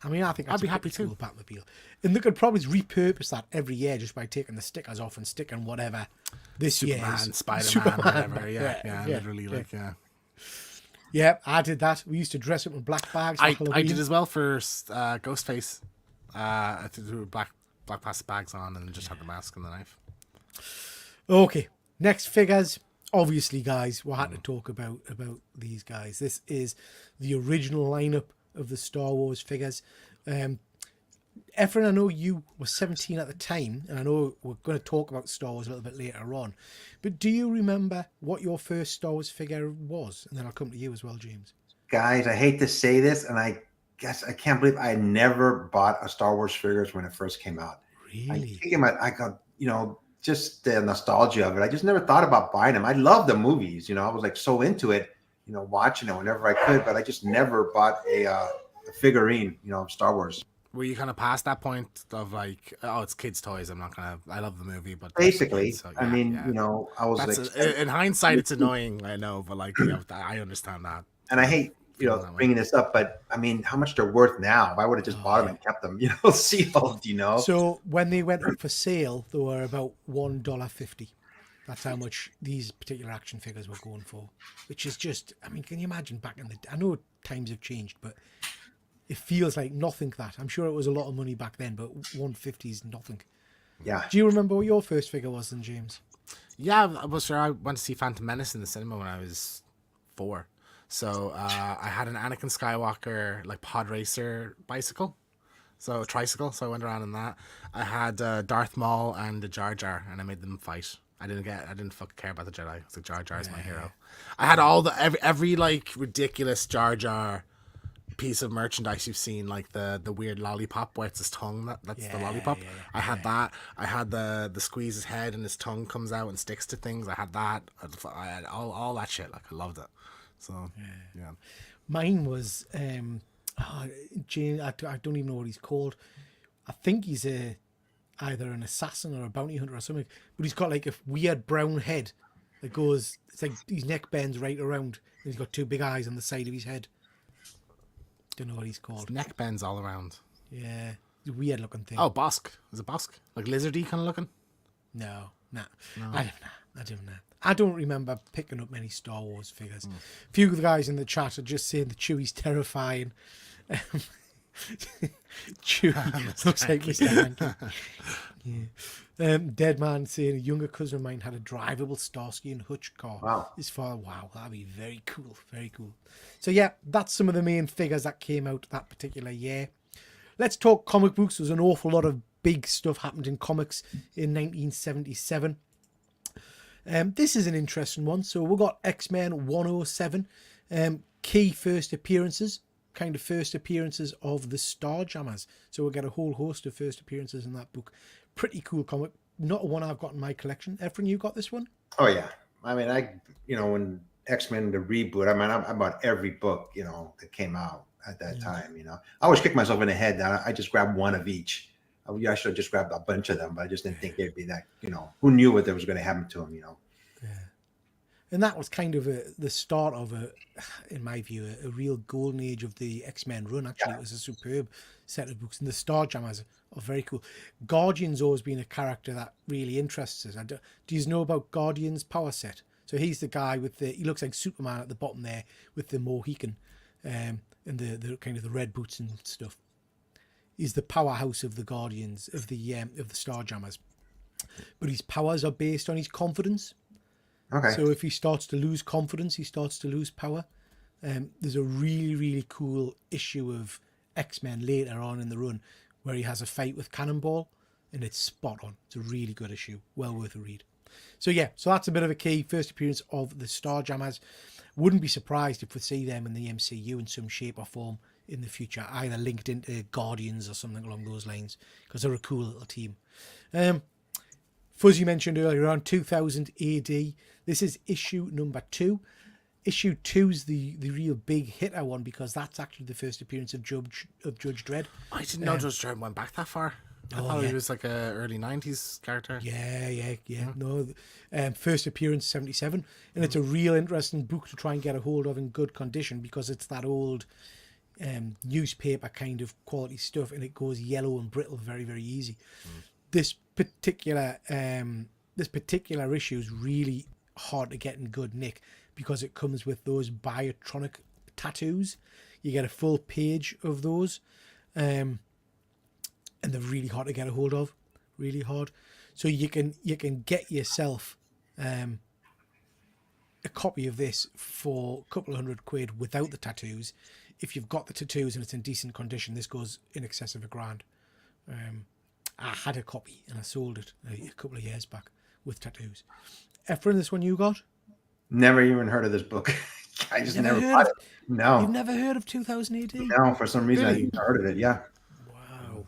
I mean, I think I'd be happy too. Batmobile. And they could probably repurpose that every year just by taking the stickers off and sticking whatever this year. Spider-Man, whatever. Yeah, literally, Yeah, I did that. We used to dress up in black bags for Halloween. I did as well for Ghostface. I threw black plastic bags on and just had the mask and the knife. Okay, next figures. Obviously, guys, we had to talk about these guys. This is the original lineup of the Star Wars figures. Efren, I know you were 17 at the time, and I know we're going to talk about Star Wars a little bit later on, but do you remember what your first Star Wars figure was? And then I'll come to you as well, James. Guys, I hate to say this, and I guess I can't believe I never bought a Star Wars figures when it first came out. Really? I got, just the nostalgia of it. I just never thought about buying them. I love the movies, I was like so into it, watching it whenever I could, but I just never bought a figurine, of Star Wars. Were you kind of past that point of like, oh, it's kids' toys? I love the movie, but basically, kids, so, yeah, I was in hindsight, it's annoying, I know, but I understand that. And I hate, bringing this up, but I mean, how much they're worth now? If I would have just bought them and kept them, sealed, So when they went up for sale, they were about $1.50. That's how much these particular action figures were going for, which is just, I mean, can you imagine back in the, I know times have changed, but it feels like nothing that. I'm sure it was a lot of money back then, but 150 is nothing. Yeah. Do you remember what your first figure was then, James? Yeah, I was sure. I went to see Phantom Menace in the cinema when I was 4. So I had an Anakin Skywalker like pod racer bicycle, so tricycle. So I went around in that. I had Darth Maul and the Jar Jar, and I made them fight. I didn't fucking care about the Jedi. I was like, Jar Jar's my hero. I had all the every like ridiculous Jar Jar piece of merchandise you've seen, like the weird lollipop where it's his tongue that's the lollipop. I had that. I had the squeeze his head and his tongue comes out and sticks to things. I had that. I had all that shit. Like I loved it. So yeah. Mine was James. I don't even know what he's called. I think he's either an assassin or a bounty hunter or something. But he's got like a weird brown head that goes. It's like his neck bends right around, and he's got 2 big eyes on the side of his head. Don't know what he's called. His neck bends all around. Yeah, it's a weird looking thing. Oh, Bosk. Is it Bosk? Like lizardy kind of looking? No. I don't know. I don't remember picking up many Star Wars figures. A few of the guys in the chat are just saying that Chewie's terrifying. Chewie looks like Mr. Hanky. Yeah. Dead Man saying a younger cousin of mine had a drivable Starsky and Hutch car. Wow. His father, wow, that'd be very cool. Very cool. So yeah, that's some of the main figures that came out that particular year. Let's talk comic books. There's an awful lot of big stuff happened in comics in 1977. This is an interesting one. So we've got X-Men 107, key first appearances of the Starjammers. So we'll get a whole host of first appearances in that book. Pretty cool comic. Not one I've got in my collection. Efren, you got this one? Oh yeah. I mean, when X-Men the reboot, I mean, I bought every book that came out at that time. I always kick myself in the head that I just grabbed one of each. I should have just grabbed a bunch of them, but I just didn't think it'd be that. Who knew what was going to happen to them? Yeah. And that was kind of the start of in my view, a real golden age of the X-Men run. Actually, It was a superb set of books, and the Starjammers are very cool. Guardian's always been a character that really interests us. Do you know about Guardian's power set? So he's the guy he looks like Superman at the bottom there with the Mohican and the kind of the red boots and stuff. He's the powerhouse of the Guardians of the Starjammers, but his powers are based on his confidence. Okay. So if he starts to lose confidence, he starts to lose power. There's a really, really cool issue of X-Men later on in the run where he has a fight with Cannonball, and it's spot on. It's a really good issue. Well worth a read. So that's a bit of a key first appearance of the Starjammers. Wouldn't be surprised if we see them in the MCU in some shape or form in the future, either linked into Guardians or something along those lines, because they're a cool little team. Fuzzy mentioned earlier on 2000 AD. This is issue number 2. Issue 2's the real big hitter one, because that's actually the first appearance of Judge Dredd. I didn't know Judge Dredd went back that far. I thought he was like a early 90s character. Yeah. No, first appearance 77, and it's a real interesting book to try and get a hold of in good condition, because it's that old newspaper kind of quality stuff, and it goes yellow and brittle very, very easy. This particular issue is really hard to get in good nick, because it comes with those biotronic tattoos. You get a full page of those, and they're really hard to get a hold of, really hard. So you can get yourself a copy of this for a couple of £100 without the tattoos. If you've got the tattoos and it's in decent condition, this goes in excess of £1,000. I had a copy and I sold it a couple of years back with tattoos. Efren, this one you got? Never even heard of this book. I just never bought it. No. You've never heard of 2000 AD? No, for some reason Really? I never heard of it. Yeah. Wow.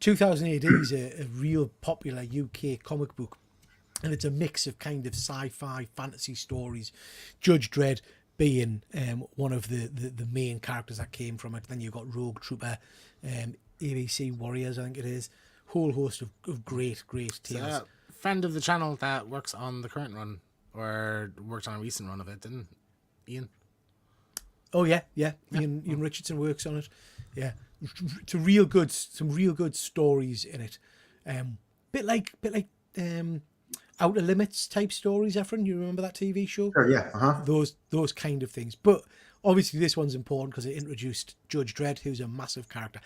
2000 AD is a real popular UK comic book, and it's a mix of kind of sci-fi fantasy stories. Judge Dredd being one of the main characters that came from it. Then you've got Rogue Trooper, ABC Warriors, I think it is. Whole host of great tales. Friend of the channel that works on the current run, or worked on a recent run of it, didn't Ian? Oh yeah. Ian Richardson works on it. Yeah, it's some real good stories in it. Bit like Outer Limits type stories, Efren. You remember that TV show? Sure, yeah. Uh-huh. Those kind of things. But obviously this one's important because it introduced Judge Dredd, who's a massive character.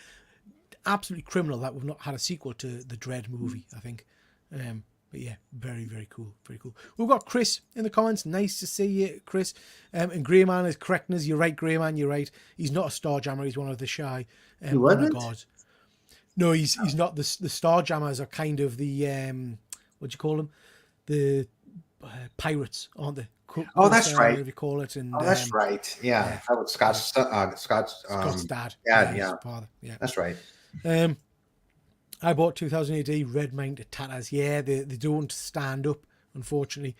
Absolutely criminal that we've not had a sequel to the Dredd movie, I think. But yeah, very, very cool. Very cool. We've got Chris in the comments. Nice to see you, Chris. And Greyman is correcting us. You're right, Greyman, you're right. He's not a Starjammer. He's one of the shy He wasn't? guards. No, he's not. The Starjammers are kind of the, what do you call them? The pirates, aren't they? Oh, that's right. Whatever you call it. And, Oh, that's right. Yeah. That was Scott's dad. yeah. His father. Yeah. That's right. I bought 2000 AD Red Mind to Tatters. Yeah, they don't stand up, unfortunately.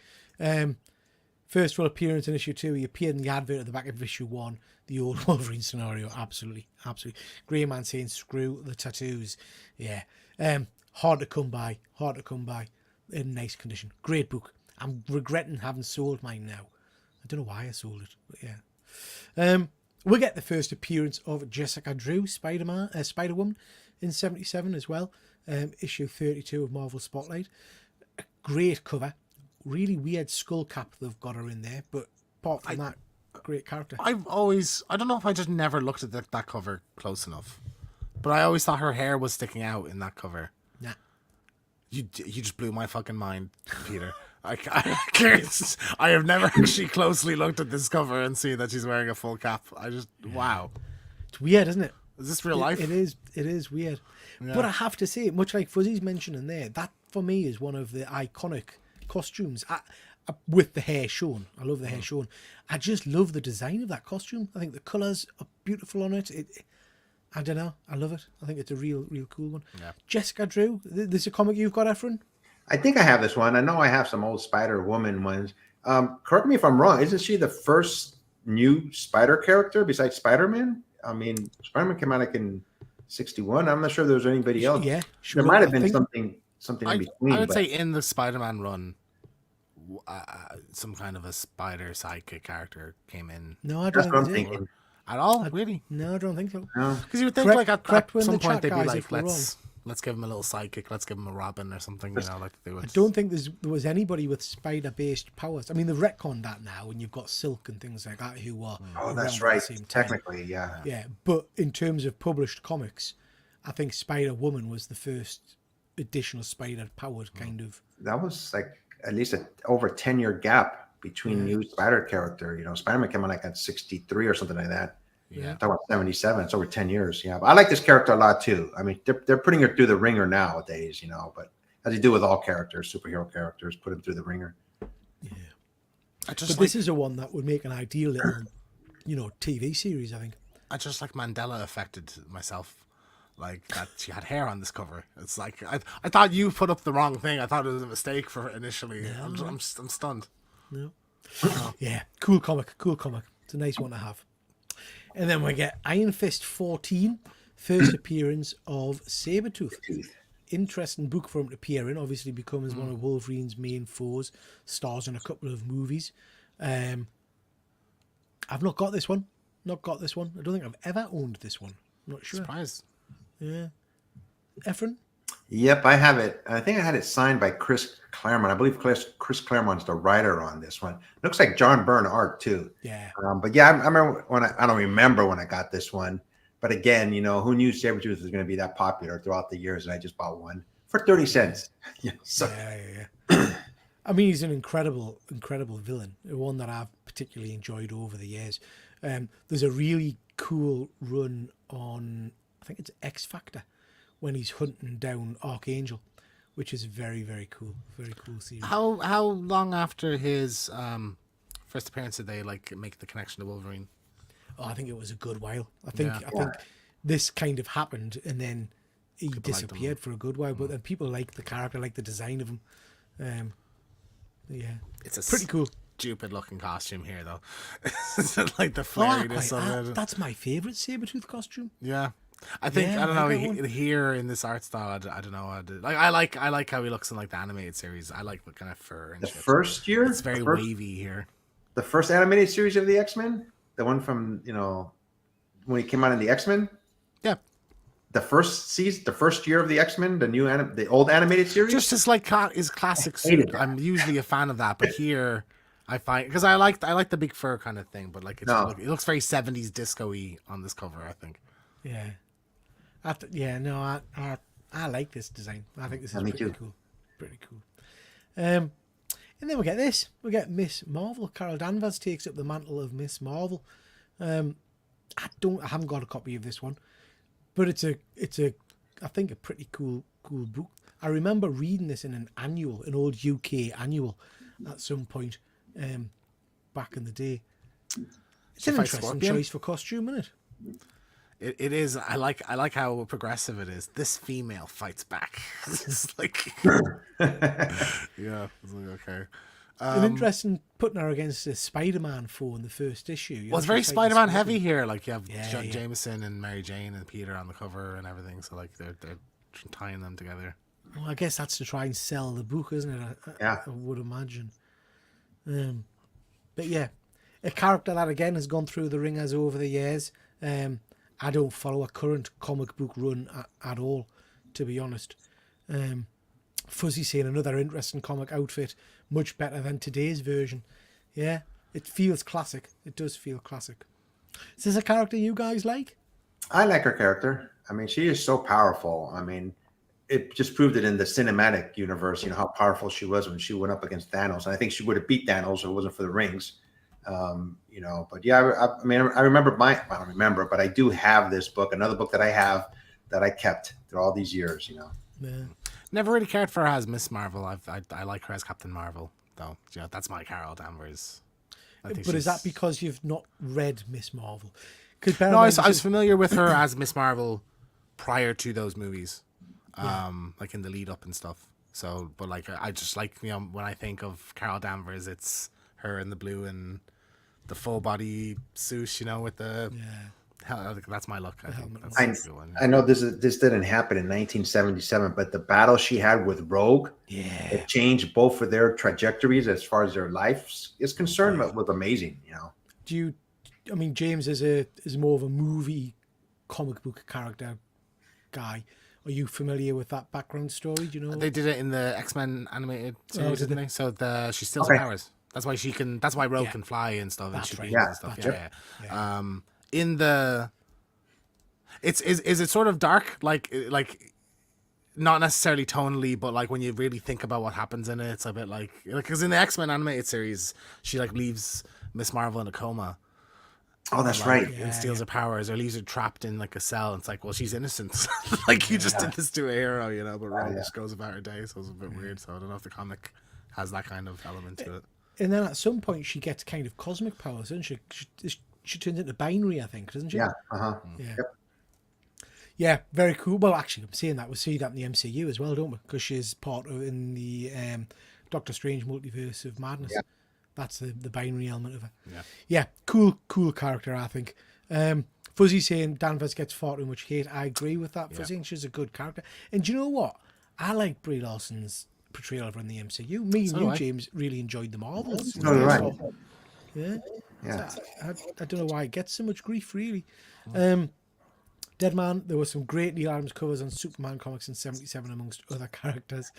First full appearance in issue 2. He appeared in the advert at the back of issue 1. The old Wolverine scenario. Absolutely. Grey Man saying screw the tattoos. Yeah. Hard to come by. In nice condition. Great book. I'm regretting having sold mine now. I don't know why I sold it, but yeah. We get the first appearance of Jessica Drew, Spider-Woman, in 77 as well. Issue 32 of Marvel Spotlight. A great cover. Really weird skull cap they've got her in there, but apart from that, great character. I don't know if I just never looked at that cover close enough, but I always thought her hair was sticking out in that cover. Nah. You just blew my fucking mind, Peter. I have never actually closely looked at this cover and seen that she's wearing a full cap. Wow. It's weird, isn't it? Is this real life? It is weird. Yeah. But I have to say, much like Fuzzy's mentioning there, that for me is one of the iconic costumes. With the hair shown. I love the hair shown. I just love the design of that costume. I think the colours are beautiful on it. I don't know. I love it. I think it's a real cool one. Yeah. Jessica Drew, this is a comic you've got, Efren? I think I have this one. I know I have some old Spider-Woman ones. Correct me if I'm wrong. Isn't she the first new Spider character besides Spider-Man? I mean, Spider-Man came out like in 61. I'm not sure there was anybody else. Yeah, there might have been something in between. I would say in the Spider-Man run, some kind of a spider sidekick character came in. No, I don't think so. At all? Really? No, I don't think so. Because you would think at some point they'd be like, let's give him a little sidekick, let's give him a Robin or something, like they would. I don't think there was anybody with spider-based powers. I mean, they've retconned that now, and you've got Silk and things like that who are. Oh, that's right. Technically, yeah. Yeah, but in terms of published comics, I think Spider-Woman was the first additional spider-powered kind of. That was like at least over 10-year gap between new Spider character. Spider-Man came out like at 63 or something like that. Yeah, talking about 77. It's over 10 years. Yeah, but I like this character a lot too. I mean, they're putting her through the ringer nowadays, but as you do with all characters, superhero characters, put them through the ringer. Yeah, but this is a one that would make an ideal little, TV series. I think. I just like Mandela affected myself, like that she had hair on this cover. It's like I thought you put up the wrong thing. I thought it was a mistake for initially. No. I'm stunned. No. Yeah, cool comic. It's a nice one to have. And then we get Iron Fist 14, first appearance of Sabretooth. Interesting book for him to appear in. Obviously becomes one of Wolverine's main foes. Stars in a couple of movies. I've not got this one. I don't think I've ever owned this one. I'm not sure. Surprised. Yeah. Efren? Yep, I have it. I think I had it signed by Chris Claremont. I believe Chris Claremont's the writer on this one. Looks like John Byrne art too. Yeah. But yeah, I remember I don't remember when I got this one. But again, who knew Sabretooth was going to be that popular throughout the years, and I just bought one for 30 cents. Yeah. I mean, he's an incredible villain. One that I've particularly enjoyed over the years. There's a really cool run on, I think it's X Factor, when he's hunting down Archangel, which is very, very cool. Very cool series. How long after his first appearance did they make the connection to Wolverine? Oh, I think it was a good while. I think this kind of happened, and then he disappeared for a good while. But then people like the character, like the design of him. Yeah, it's pretty cool. Stupid looking costume here, though. Like the flariness of it. That's my favorite Sabretooth costume. Yeah. I think I don't know here in this art style. I don't know. I like how he looks in like the animated series. I like the kind of fur and the shit. First year. It's very wavy here. The first animated series of the X-Men, the one from when he came out in the X-Men. Yeah. the first season, the first year of the X-Men, the old animated series. Just as his classic hated suit. that. I'm usually a fan of that, but here I find because I like the big fur kind of thing, but like No. it looks very 70s disco-y on this cover. I think. Yeah. I like this design. I think this is me pretty too. cool. Pretty cool. And then we get this. We get Miss Marvel. Carol Danvers takes up the mantle of Miss Marvel. I haven't got a copy of this one, but it's I think a pretty cool book. I remember reading this in an old UK annual at some point, back in the day. It's an Fight interesting Scorpion? choice for costume, isn't it? It is. I like how progressive it is. This female fights back. It's like, yeah, it's like, okay. An interesting putting her against a Spider-Man foe in the first issue. You Well, it's know, very she's fighting Spider-Man Spider-Man. heavy here. Like you have Yeah. Jameson and Mary Jane and Peter on the cover and everything. So like they're tying them together. Well, I guess that's to try and sell the book, isn't it? Yeah. I would imagine. But yeah, a character that again has gone through the ringers over the years. I don't follow a current comic book run at all, to be honest. Fuzzy saying another interesting comic outfit, much better than today's version. Yeah, it feels classic. It does feel classic. Is this a character you guys like? I like her character. I mean, she is so powerful. I mean, it just proved it in the cinematic universe, how powerful she was when she went up against Thanos. And I think she would have beat Thanos if it wasn't for the rings. But yeah, I mean, I remember I don't remember, but I do have this book, another book that I have that I kept through all these years, Yeah. Never really cared for her as Miss Marvel. I like her as Captain Marvel, though. That's my Carol Danvers. But is that because you've not read Miss Marvel? No, I was familiar with her as Miss Marvel prior to those movies, like in the lead up and stuff. So, but like I just like when I think of Carol Danvers, it's her in the blue and the full body suit, with the that's my look. I think that's a good one. I know this didn't happen in 1977, but the battle she had with Rogue, it changed both of their trajectories as far as their life is concerned. But was amazing, I mean, James is more of a movie comic book character guy. Are you familiar with that background story? Do you know? They did it in the X-Men animated series, didn't they? So she steals Okay. her powers. That's why she can. That's why Rogue can fly and stuff and shoot right. beams and stuff. That's Yeah. In the, is it sort of dark? Like not necessarily tonally, but like when you really think about what happens in it, it's a bit like because in the X-Men animated series, she like leaves Miss Marvel in a coma. Oh, that's Like, right. and steals her powers or leaves her trapped in like a cell. It's like, well, she's innocent. Like you just did this to a hero, but Rogue just goes about her day, so it's a bit weird. So I don't know if the comic has that kind of element to it. And then at some point she gets kind of cosmic powers, doesn't she? She turns into binary, I think, doesn't she? Yeah. Uh-huh. Yeah. Yep. Yeah, very cool. Well, actually, I'm saying that we see that in the MCU as well, don't we? Because she's part of in the Doctor Strange multiverse of madness. Yeah. That's the binary element of it. Yeah. Yeah, cool character, I think. Fuzzy saying Danvers gets far too much hate. I agree with that. Fuzzy, and she's a good character. And do you know what? I like Brie Larson's portrayal of her in the MCU. Me and you, James, really enjoyed the Marvels. Oh, you're right. Yeah. Yeah. So I don't know why it gets so much grief, really. Dead Man, there were some great Neil Adams covers on Superman comics in 77 amongst other characters.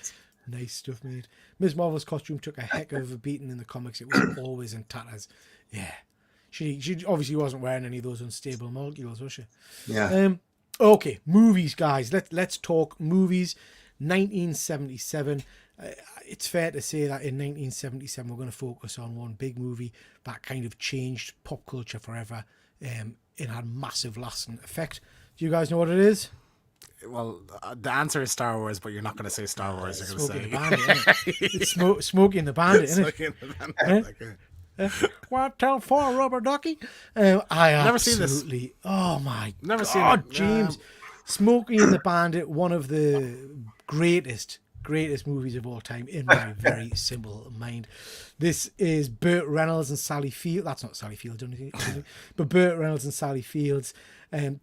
Nice stuff, mate. Ms. Marvel's costume took a heck of a beating in the comics. It was always in tatters. Yeah. She obviously wasn't wearing any of those unstable molecules, was she? Yeah. Okay, movies, guys. Let's talk movies. 1977. It's fair to say that in 1977 we're going to focus on one big movie that kind of changed pop culture forever. It had massive lasting effect. Do you guys know what it is? Well, the answer is Star Wars, but you're not going to say Star Wars. You're going to say Smokey and the Bandit, isn't it? It's Smokey and the Bandit, isn't it? Smokey and the Bandit. What tell for rubber ducky? I Never seen this. absolutely. Oh my Never seen God, it. James! Smokey and the Bandit, one of the greatest movies of all time in my very simple mind. This is Burt Reynolds and Sally Field. That's not Sally Field, don't you think? But Burt Reynolds and Sally Fields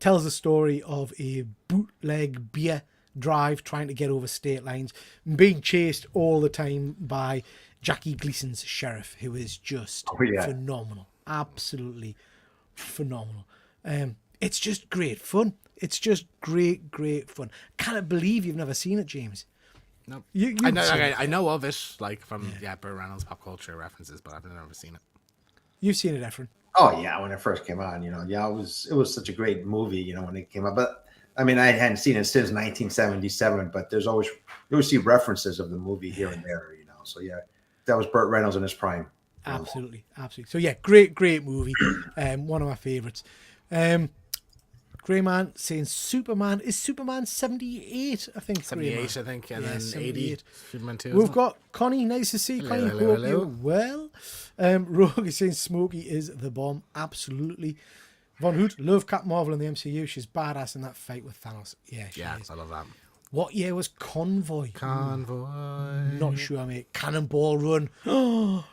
tells the story of a bootleg beer drive trying to get over state lines, being chased all the time by Jackie Gleason's sheriff, who is just phenomenal, absolutely phenomenal. It's just great fun. It's just great fun. Can't believe you've never seen it, James. No, You've I know. seen I, it. I know of it, like from Burt Reynolds pop culture references, but I've never seen it. You've seen it, Efren. Oh yeah, when it first came on, it was such a great movie, when it came out. But I mean, I hadn't seen it since 1977. But you always see references of the movie here and there. So yeah, that was Burt Reynolds in his prime. Absolutely. So yeah, great movie. One of my favourites. Grey Man saying Superman is Superman 78, I think. 78, I think, and then 80. Superman 2. We've got Connie. Nice to see you, Connie. Hope you're well. Rogue is saying Smokey is the bomb. Absolutely. Von Hoot, love Captain Marvel in the MCU. She's badass in that fight with Thanos. Yeah, she is. I love that. What year was Convoy? Not sure, mate. Cannonball Run.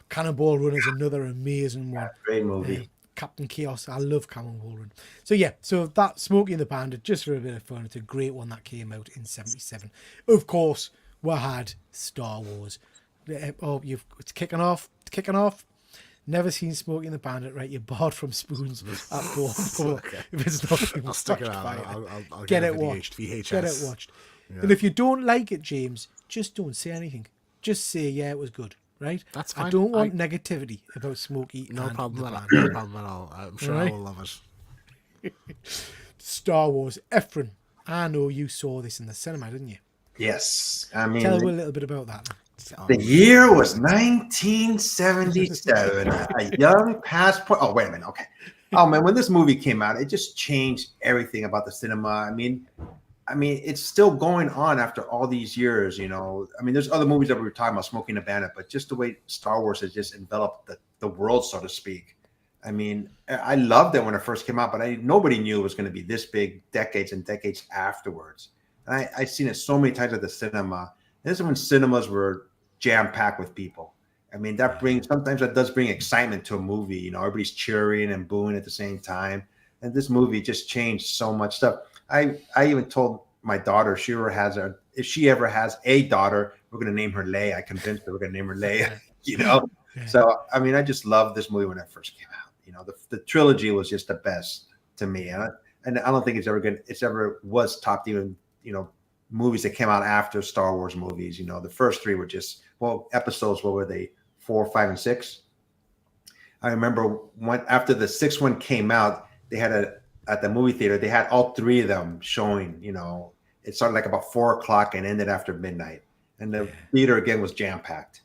Cannonball Run is another amazing one. Great movie. Captain Chaos. I love Cannonball Run. So yeah, so that Smokey and the Bandit, just for a bit of fun. It's a great one that came out in 77. Of course, we had Star Wars. It's kicking off. Never seen Smokey and the Bandit, right? You're barred from spoons at home. Okay. If it's not, I'll stick it out. I'll get it the watched. VHS. Get it watched. Yeah. And if you don't like it, James, just don't say anything. Just say, yeah, it was good, right? That's fine. I don't want negativity about Smokey. No and problem the at all. Bandit. No problem at all. I'm sure I will love it. Star Wars. Efren, I know you saw this in the cinema, didn't you? Yes, I mean, Tell me a little bit about that. the year was 1977. A young passport. Oh, wait a minute. Okay. Oh man, when this movie came out, it just changed everything about the cinema. I mean, it's still going on after all these years. I mean, there's other movies that we were talking about, Smoking the Bandit, but just the way Star Wars has just enveloped the world, so to speak. I mean, I loved it when it first came out, but nobody knew it was going to be this big decades and decades afterwards. And I seen it so many times at the cinema. This is when cinemas were jam-packed with people. I mean, sometimes that does bring excitement to a movie. Everybody's cheering and booing at the same time. And this movie just changed so much stuff. I even told my daughter, if she ever has a daughter, we're going to name her Leia. I convinced her we're going to name her Leia, Yeah. So, I mean, I just loved this movie when it first came out. The trilogy was just the best to me. And I don't think it's ever was topped even, movies that came out after Star Wars movies. The first three were just, episodes, what were they? 4, 5, and 6. I remember after the sixth one came out, they had at the movie theater, they had all three of them showing. It started like about 4:00 and ended after midnight, and the theater again was jam packed.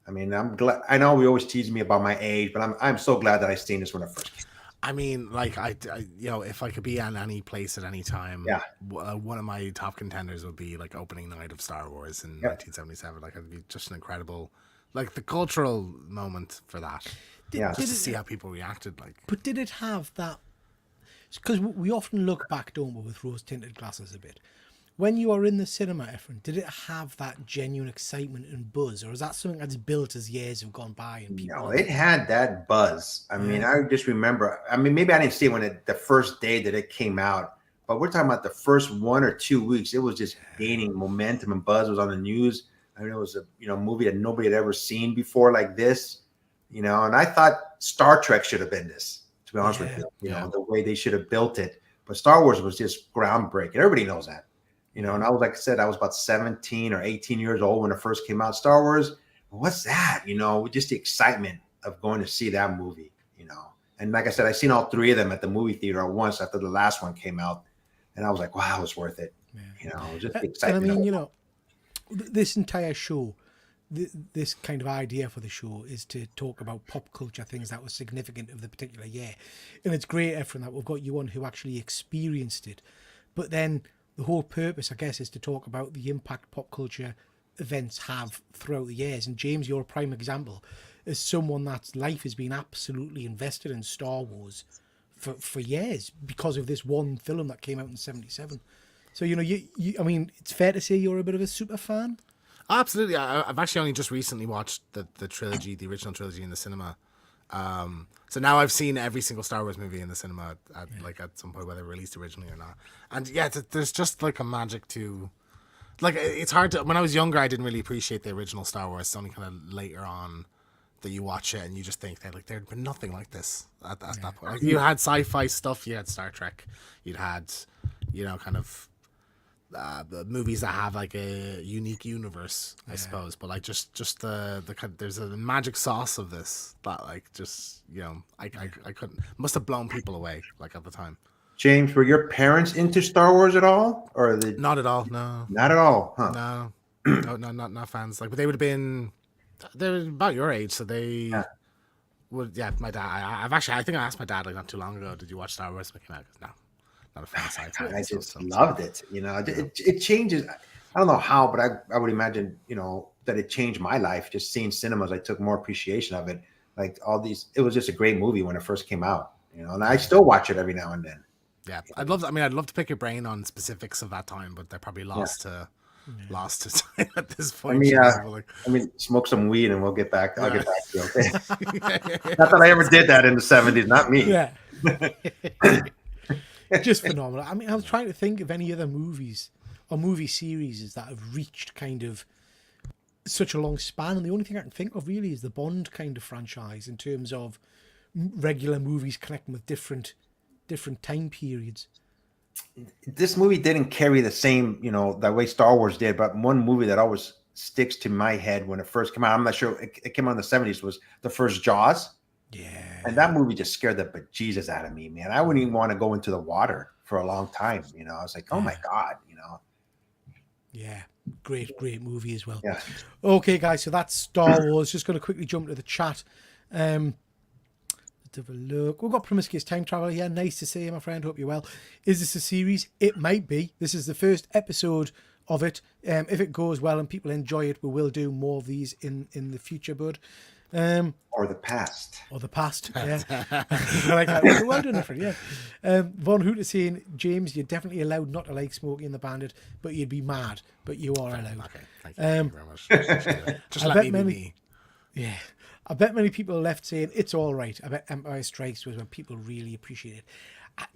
I mean, I'm glad. I know we always tease me about my age, but I'm so glad that I seen this when it first came out. I mean, like I if I could be in any place at any time, one of my top contenders would be like opening night of Star Wars in 1977. Like, it'd be just an incredible, like the cultural moment for that. Just to see how people reacted. But did it have that? Because we often look back, don't we, with rose-tinted glasses a bit. When you are in the cinema, Efren, did it have that genuine excitement and buzz, or is that something that's built as years have gone by? And people No, it had that buzz. I mean, I just remember. I mean, maybe I didn't see it when the first day that it came out, but we're talking about the first 1 or 2 weeks. It was just gaining momentum and buzz. It was on the news. I mean, it was a movie that nobody had ever seen before like this. And I thought Star Trek should have been this. To be honest with you, the way they should have built it. But Star Wars was just groundbreaking. Everybody knows that. And I was, like I said, I was about 17 or 18 years old when it first came out. Star Wars, what's that? Just the excitement of going to see that movie, And like I said, I seen all three of them at the movie theater at once after the last one came out. And I was like, wow, it was worth it. Just the excitement. And I mean, this entire show, this kind of idea for the show is to talk about pop culture things that were significant of the particular year. And it's great, Efren, that we've got you on who actually experienced it. But then the whole purpose, I guess, is to talk about the impact pop culture events have throughout the years. And James, you're a prime example as someone that's life has been absolutely invested in Star Wars for years because of this one film that came out in 77. So, you I mean, it's fair to say you're a bit of a super fan. Absolutely. I've actually only just recently watched the trilogy, the original trilogy in the cinema. So now I've seen every single Star Wars movie in the cinema at some point, whether released originally or not. And there's just like a magic to, like, it's hard to, when I was younger, I didn't really appreciate the original Star Wars. It's only kind of later on that you watch it and you just think that like there'd been nothing like this at that point. Like, you had sci-fi stuff, you had Star Trek, you'd had, kind of the movies that have like a unique universe, I suppose. But like just the kind there's a magic sauce of this that like just I couldn't must have blown people away like at the time. James, were your parents into Star Wars at all, or they Not at all. No. not at all? Huh? No, not fans. Like, but they would have been. They were about your age, so they would. Yeah, my dad. I think I asked my dad like not too long ago. Did you watch Star Wars? No, not a fan of sci-fi. I just loved it. It changes. I don't know how, but I would imagine that it changed my life. Just seeing cinemas, I took more appreciation of it. Like all these, it was just a great movie when it first came out. And I still watch it every now and then. Yeah, I'd love to pick your brain on specifics of that time, but they're probably lost to time at this point. I mean, smoke some weed and we'll get back. I'll get back to you. Okay? Not that I ever did that in the 70s. Not me. Yeah. Just phenomenal. I mean, I was trying to think of any other movies or movie series that have reached kind of such a long span, and the only thing I can think of really is the Bond kind of franchise in terms of regular movies connecting with different time periods. This movie didn't carry the same, that way Star Wars did, but one movie that always sticks to my head when it first came out, I'm not sure, it came out in the 70s, was the first Jaws. Yeah. And that movie just scared the bejesus out of me, man. I wouldn't even want to go into the water for a long time. I was like, oh my God, Yeah. Great movie as well. Yeah. Okay, guys, so that's Star Wars. Just going to quickly jump to the chat. Let's have a look. We've got Promiscuous Time Travel here. Nice to see you, my friend. Hope you're well. Is this a series? It might be. This is the first episode of it. If it goes well and people enjoy it, we will do more of these in the future, bud. Or the past. Yeah. I like that. Well done, friend. Yeah. Von Hoot is saying, James, you're definitely allowed not to like Smokey and the Bandit, but you'd be mad. But you are allowed. Okay, thank you very much. Just let me be me. Yeah. I bet many people left saying it's all right. I bet Empire Strikes was when people really appreciate it.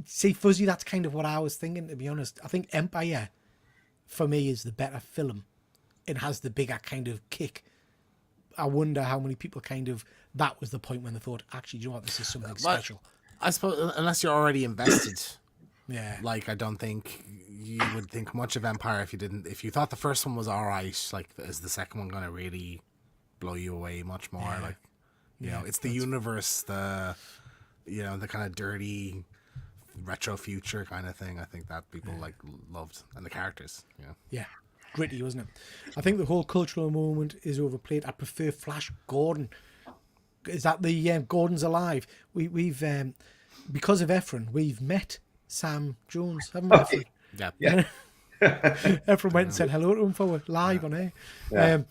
See, Fuzzy, that's kind of what I was thinking, to be honest. I think Empire, for me, is the better film. It has the bigger kind of kick. I wonder how many people that was the point when they thought, actually, do you know what, this is something special. I suppose, unless you're already invested. Yeah. Like, I don't think you would think much of Empire if you thought the first one was all right, like, is the second one going to really blow you away much more? Yeah. It's the universe, the kind of dirty retro future kind of thing. I think that people loved, and the characters. Yeah. Gritty, wasn't it? I think the whole cultural moment is overplayed. I prefer Flash Gordon. Is that the Gordon's alive? We've because of Efron, we've met Sam Jones, haven't we? Efron? Yeah. Efron went and said hello to him for live on air. Yeah.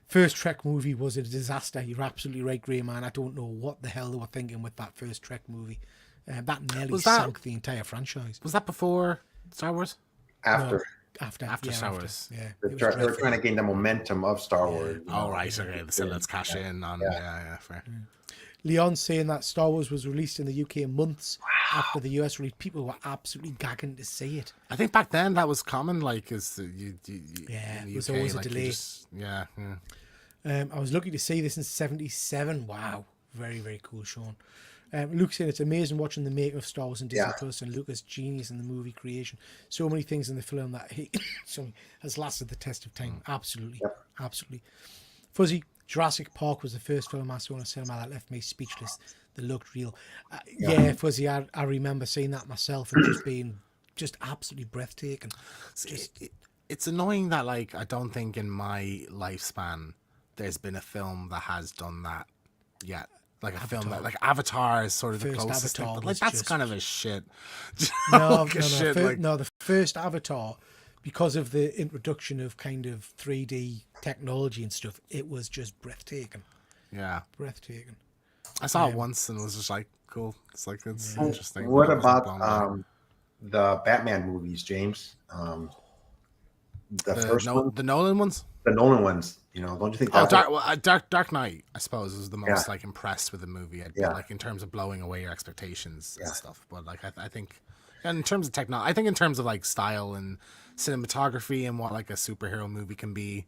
First Trek movie was a disaster. You're absolutely right, Grey Man. I don't know what the hell they were thinking with that first Trek movie. That nearly sank the entire franchise. Was that before Star Wars? After. No. After Star Wars. Yeah. They were trying to gain the momentum of Star Wars. Right. Okay. So let's cash in on. Yeah. Fair. Leon's saying that Star Wars was released in the UK months after the US release. People were absolutely gagging to see it. I think back then that was common. Like, it was always a delay. Yeah. I was lucky to see this in '77. Wow. Very, very cool, Sean. Luke saying it's amazing watching the making of Star Wars and Disney Plus, and Lucas genius in the movie creation. So many things in the film that he has lasted the test of time. Absolutely. Absolutely. Fuzzy, Jurassic Park was the first film I saw in a cinema that left me speechless. They looked real. Yeah, Fuzzy, I remember seeing that myself and just being absolutely breathtaking. It's annoying that, like, I don't think in my lifespan there's been a film that has done that yet. Like a film that, like, Avatar is sort of the closest thing, but like that's kind of a shit. The first Avatar, because of the introduction of kind of 3D technology and stuff, it was just breathtaking. Yeah, breathtaking. I saw it once and it was just like, cool. It's like, it's interesting. What about the Batman movies, James? The first one, the Nolan ones. The Nolan ones. Don't you think? Dark Knight, I suppose, was the most like impressed with the movie. Like in terms of blowing away your expectations and stuff. But like I think, and in terms of technology, I think in terms of like style and cinematography and what like a superhero movie can be,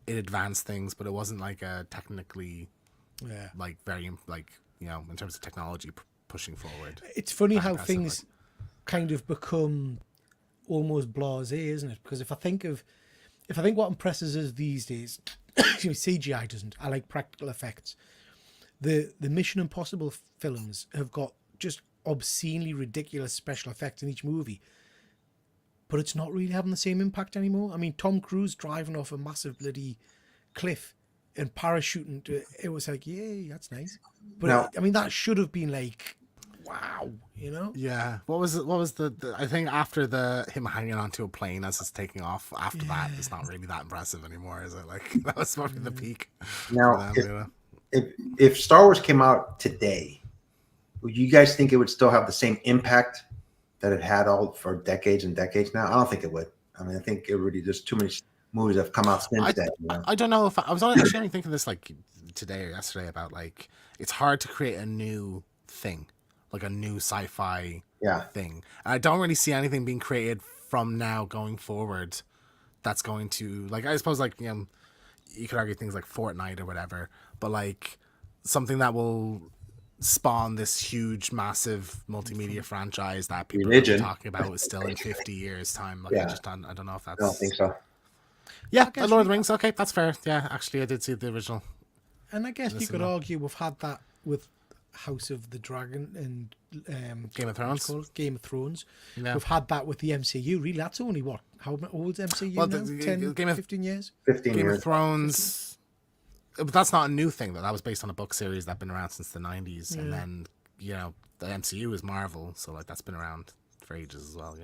it advanced things, but it wasn't like a technically, Yeah. like very like in terms of technology pushing forward. It's funny Very how impressive, things kind of become almost blasé, isn't it? Because if I think what impresses us these days, CGI doesn't. I like practical effects. The Mission Impossible films have got just obscenely ridiculous special effects in each movie, but it's not really having the same impact anymore. I mean, Tom Cruise driving off a massive bloody cliff and parachuting, it was like, yay, that's nice. But Now, I mean, that should have been like, wow, you know? Yeah. What was it? What was the I think after the him hanging onto a plane as it's taking off. After that, it's not really that impressive anymore, is it? Like that was probably the peak for now, them. if Star Wars came out today, would you guys think it would still have the same impact that it had all for decades and decades now? I don't think it would. I mean, I think it really just too many movies have come out since I then. You know? I don't know if I was actually only thinking this like today or yesterday about like it's hard to create a new thing, like a new sci-fi Yeah, thing. And I don't really see anything being created from now going forward that's going to like I suppose like you could argue things like Fortnite or whatever, but like something that will spawn this huge, massive multimedia franchise that people are religion. talking about is still in 50 years time. Like Yeah, I don't know if I don't that's think so. yeah. guess Lord of the Rings. Okay, that's fair. Yeah, actually, I did see the original. And I guess you Listen, could no. argue we've had that with House of the Dragon and Game of what do you Thrones. call it? Game of Thrones. Yeah. We've had that with the MCU. Really, that's only what? How old's MCU Well, now? the 10, Game of- 15 years? 15 Game years. of Thrones. But that's not a new thing. That was based on a book series that's been around since the 90s, and then the MCU is Marvel, so like that's been around for ages as well.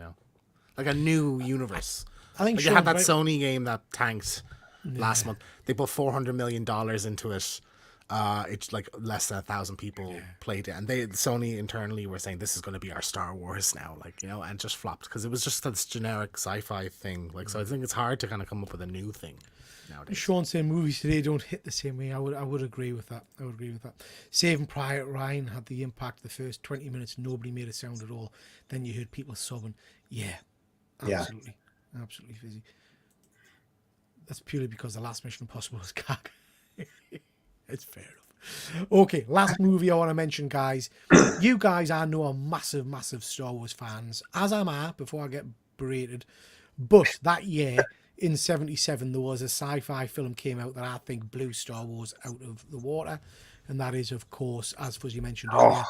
Like a new universe. I think Like you had Sean's that right. Sony game that tanked last month. They put $400 million into it. It's like less than 1,000 people played it, and Sony internally were saying this is going to be our Star Wars now, like and it just flopped because it was just this generic sci-fi thing. Like so, I think it's hard to kind of come up with a new thing nowadays. Sean saying movies today don't hit the same way. I would agree with that. I would agree with that. Saving Private Ryan had the impact. The first 20 minutes, nobody made a sound at all. Then you heard people sobbing. Yeah, Yeah. absolutely fizzy. That's purely because the last Mission Impossible was gag. It's fair enough. Okay, last movie I want to mention, guys. You guys, I know, are massive, massive Star Wars fans, as am I, before I get berated. But that year, in 77, there was a sci-fi film came out that I think blew Star Wars out of the water. And that is, of course, as Fuzzy mentioned earlier,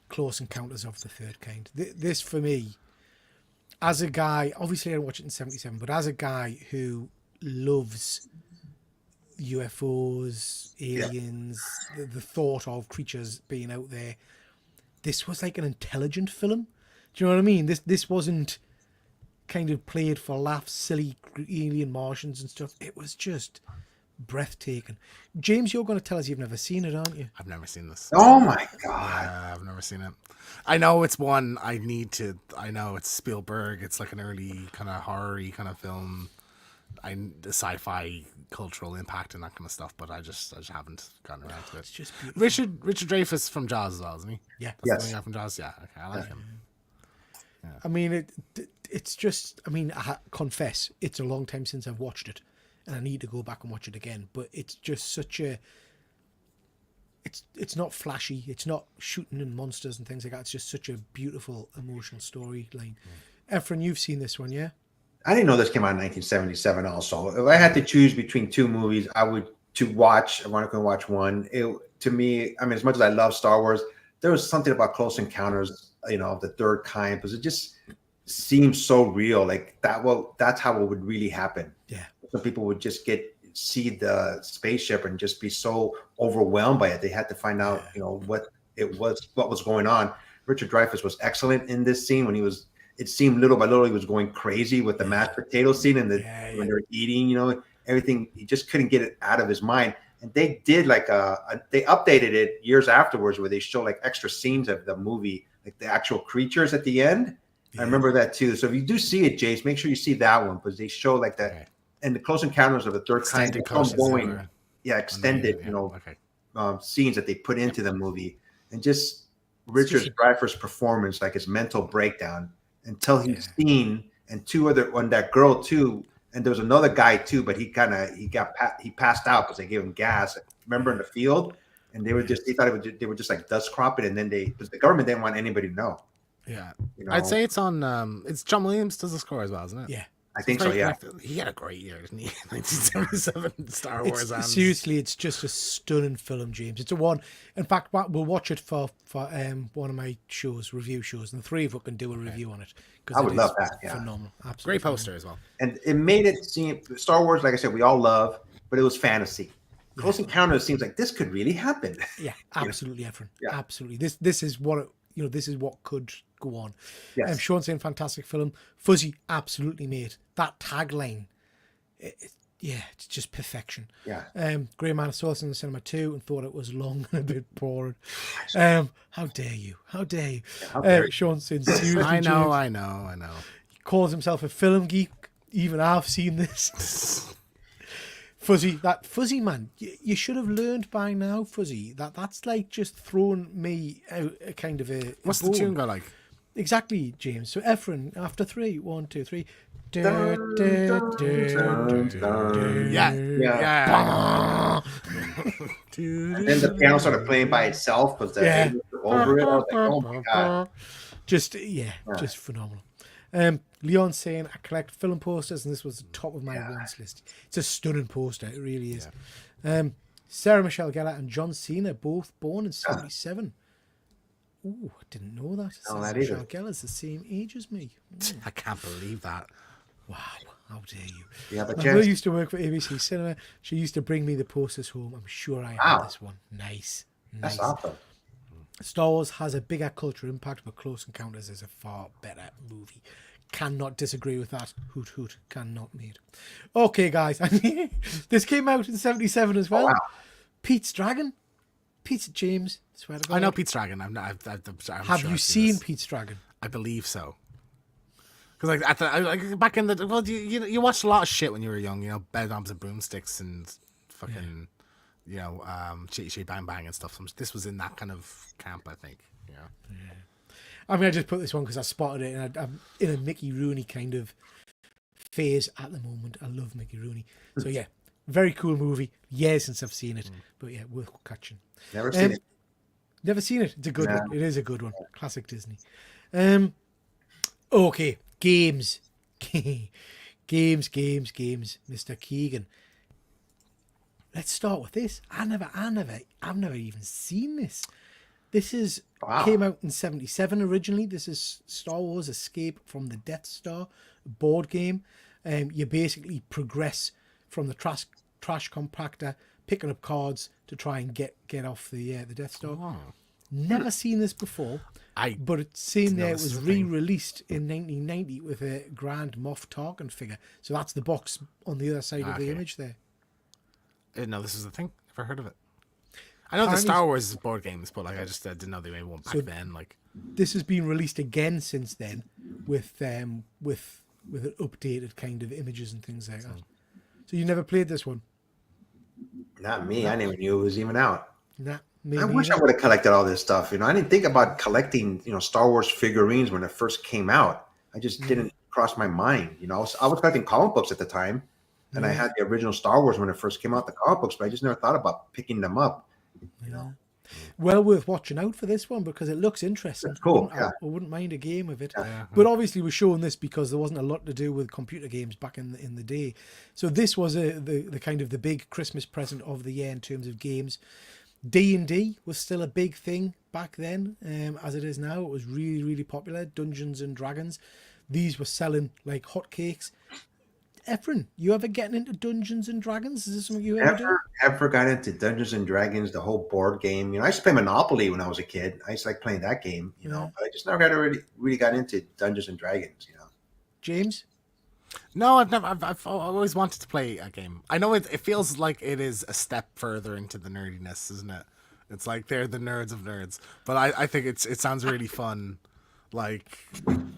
Close Encounters of the Third Kind. This, for me, as a guy, obviously I didn't watch it in 77, but as a guy who loves UFOs, aliens, the thought of creatures being out there, this was like an intelligent film. Do you know what I mean? This wasn't kind of played for laughs, silly alien Martians and stuff. It was just breathtaking. James, you're going to tell us you've never seen it, aren't you? I've never seen this. Oh my god! I've never seen it. I know it's one I need to. I know it's Spielberg. It's like an early kind of horror-y kind of film. The sci-fi cultural impact and that kind of stuff, but I just haven't gotten around to it. It's just beautiful. Richard Dreyfuss from Jaws as well, isn't he? Yeah. That's Yes. the guy from Jaws. Yeah, okay, I like him. I mean, it's just, I mean, I confess, it's a long time since I've watched it, and I need to go back and watch it again, but it's just such a, it's not flashy, it's not shooting and monsters and things like that, it's just such a beautiful, emotional storyline. Efren, you've seen this one, yeah? I didn't know this came out in 1977. Also, if I had to choose between two movies, I want to watch one. To me, I mean, as much as I love Star Wars, there was something about Close Encounters, of the Third Kind, because it just seems so real. Like that's how it would really happen. Yeah. Some people would just see the spaceship and just be so overwhelmed by it. They had to find out, what was going on. Richard Dreyfuss was excellent in this scene when it seemed little by little he was going crazy with the mashed potato scene and when they were eating, everything. He just couldn't get it out of his mind. And they did they updated it years afterwards where they show like extra scenes of the movie, like the actual creatures at the end. Yeah. I remember that too. So if you do see it, Jace, make sure you see that one because they show like that. Okay. And the Close Encounters of the Third Kind, extended, scenes that they put into the movie, and just Richard Dreyfuss' performance, like his mental breakdown. Until he's seen, and that girl too, and there was another guy too, but he passed out because they gave him gas. Remember in the field, and they thought they were just like dust cropping, and then because the government didn't want anybody to know. Yeah, You know, I'd say it's on. It's John Williams does the score as well, isn't it? Yeah. I think so. Very Yeah, correct. He had a great year, didn't he? 1977 Star Wars. And Seriously, it's just a stunning film, James. It's a one. In fact, we'll watch it for one of my review shows, and the three of us can do a review on it. I would love that. Yeah. Phenomenal. Absolutely. great poster as well. And it made it seem Star Wars, like I said, we all love, but it was fantasy. Close Encounters seems like this could really happen. Yeah, absolutely, Efren. Yeah. Absolutely. This is what this is what could go on. Yes. Sean saying fantastic film. Fuzzy, absolutely, mate. That tagline, it's just perfection. Yeah. Grey Man, I saw this in the cinema too and thought it was long and a bit boring. How dare you? How dare you? How dare you. Sean saying seriously, I know, James, I know. he calls himself a film geek. Even I've seen this. Fuzzy man, you should have learned by now, Fuzzy, that's like just throwing me out a kind of a What's the bone. tune go like? Exactly, James. So Efren, after 3, 1, 2, 3. Yeah. And then the piano started playing by itself because the over it. I was like, oh my god. Just phenomenal. Leon saying I collect film posters, and this was the top of my wants list. It's a stunning poster, it really is. Sarah Michelle Gellar and John Cena both born in 77. Ooh, I didn't know that. Not Michelle either. Gellar's the same age as me. I can't believe that. Wow, how dare you? You have a My mother chance. used to work for ABC Cinema. She used to bring me the posters home. I'm sure I Wow. had this one. Nice. That's awesome. Star Wars has a bigger cultural impact, but Close Encounters is a far better movie. Cannot disagree with that. Hoot hoot. Cannot, mate. Okay, guys. This came out in 77 as well. wow. Pete's Dragon. Pete's James. Swear to God. I know Pete's Dragon. I'm Have sure you I've seen this. Pete's Dragon? I believe so. Because back in the you watched a lot of shit when you were young. You know, Bedknobs and Broomsticks and fucking Chitty Chitty Bang Bang and stuff. This was in that kind of camp, I think. Yeah. I mean, I just put this one because I spotted it, and I'm in a Mickey Rooney kind of phase at the moment. I love Mickey Rooney. So, yeah, very cool movie. Years since I've seen it, but yeah, worth catching. Never seen it. Never seen it. It's a good No. one. It is a good one. Classic Disney. Okay, games. games, Mr. Keegan. Let's start with this. I've never even seen this. This is came out in 77 originally. This is Star Wars Escape from the Death Star board game. You basically progress from the trash compactor, picking up cards to try and get off the Death Star. Oh. Never seen this before, but it's seen there it was re-released in 1990 with a Grand Moff Tarkin figure. So that's the box on the other side of the image there. I didn't know this was a thing. Never heard of it. I know the Star Wars board games, but I just didn't know they made one back then. This has been released again since then with an updated kind of images and things like that. So you never played this one? Not me. I never knew it was even out. Nah, me I wish neither. I would have collected all this stuff. I didn't think about collecting, Star Wars figurines when it first came out. I just didn't cross my mind. I was collecting comic books at the time, and I had the original Star Wars when it first came out, the comic books, but I just never thought about picking them up. Well worth watching out for this one because it looks interesting. It's cool, I wouldn't mind a game of it. Yeah. But obviously we're showing this because there wasn't a lot to do with computer games back in the day. So this was the kind of the big Christmas present of the year in terms of games. D&D was still a big thing back then, as it is now. It was really, really popular. Dungeons and Dragons. These were selling like hotcakes. Efren, you ever getting into Dungeons and Dragons? Is this something you ever do? Ever got into Dungeons and Dragons, the whole board game? I used to play Monopoly when I was a kid. I used to like playing that game, but I just never really got into Dungeons and Dragons, James? No, I've always wanted to play a game. I know it feels like it is a step further into the nerdiness, isn't it? It's like they're the nerds of nerds. But I think it sounds really fun. Like,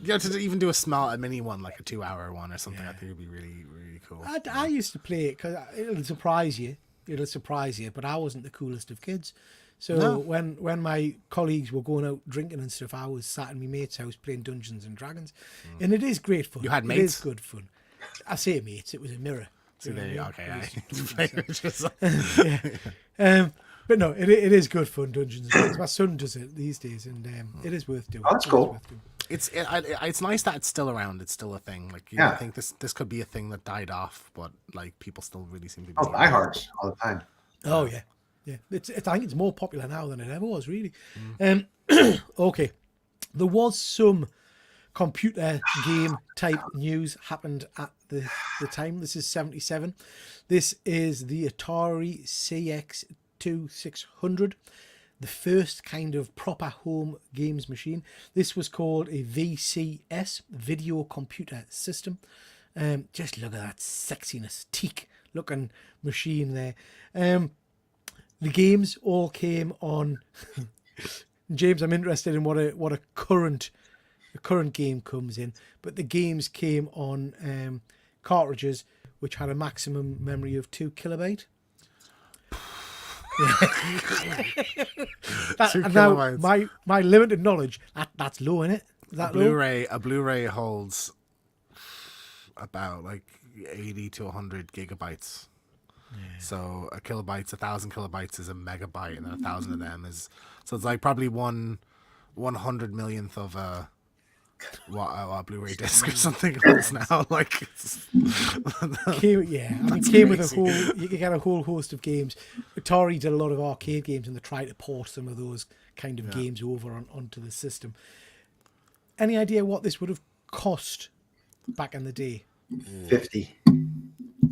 to even do a mini one, like a 2-hour one or something, I think it'd be really, really cool. I used to play it because it'll surprise you, but I wasn't the coolest of kids. So when my colleagues were going out drinking and stuff, I was sat in my mate's house playing Dungeons and Dragons. And it is great fun. You had mates? It is good fun. I say mates, it was a mirror. So there you go. Okay. But no, it is good fun, Dungeons and Dragons. My son does it these days, and it is worth doing. Oh, that's It is cool. worth doing. It's nice that it's still around. It's still a thing. Like you Yeah. think this could be a thing that died off, but like people still really seem to be. Oh, diehards all the time. Oh yeah, yeah. It's I think it's more popular now than it ever was, really. Okay, there was some computer game type news happened at the time. This is 77. This is the Atari CX2600, the first kind of proper home games machine. This was called a VCS, Video Computer System. Just look at that sexiness, teak looking machine there. The games all came on. James, I'm interested in what a current game comes in, but the games came on cartridges which had a maximum memory of 2 kilobyte. And now my limited knowledge, that's low, isn't it? Is that low? A Blu-ray holds about like 80 to 100 gigabytes. So a kilobyte's 1,000 kilobytes is a megabyte, and then 1,000 of them is so it's like probably 1/100 millionth of a Blu-ray disc or something else now. Like it came with a whole. You could get a whole host of games. Atari did a lot of arcade games, and they tried to port some of those kind of games over onto the system. Any idea what this would have cost back in the day? $50.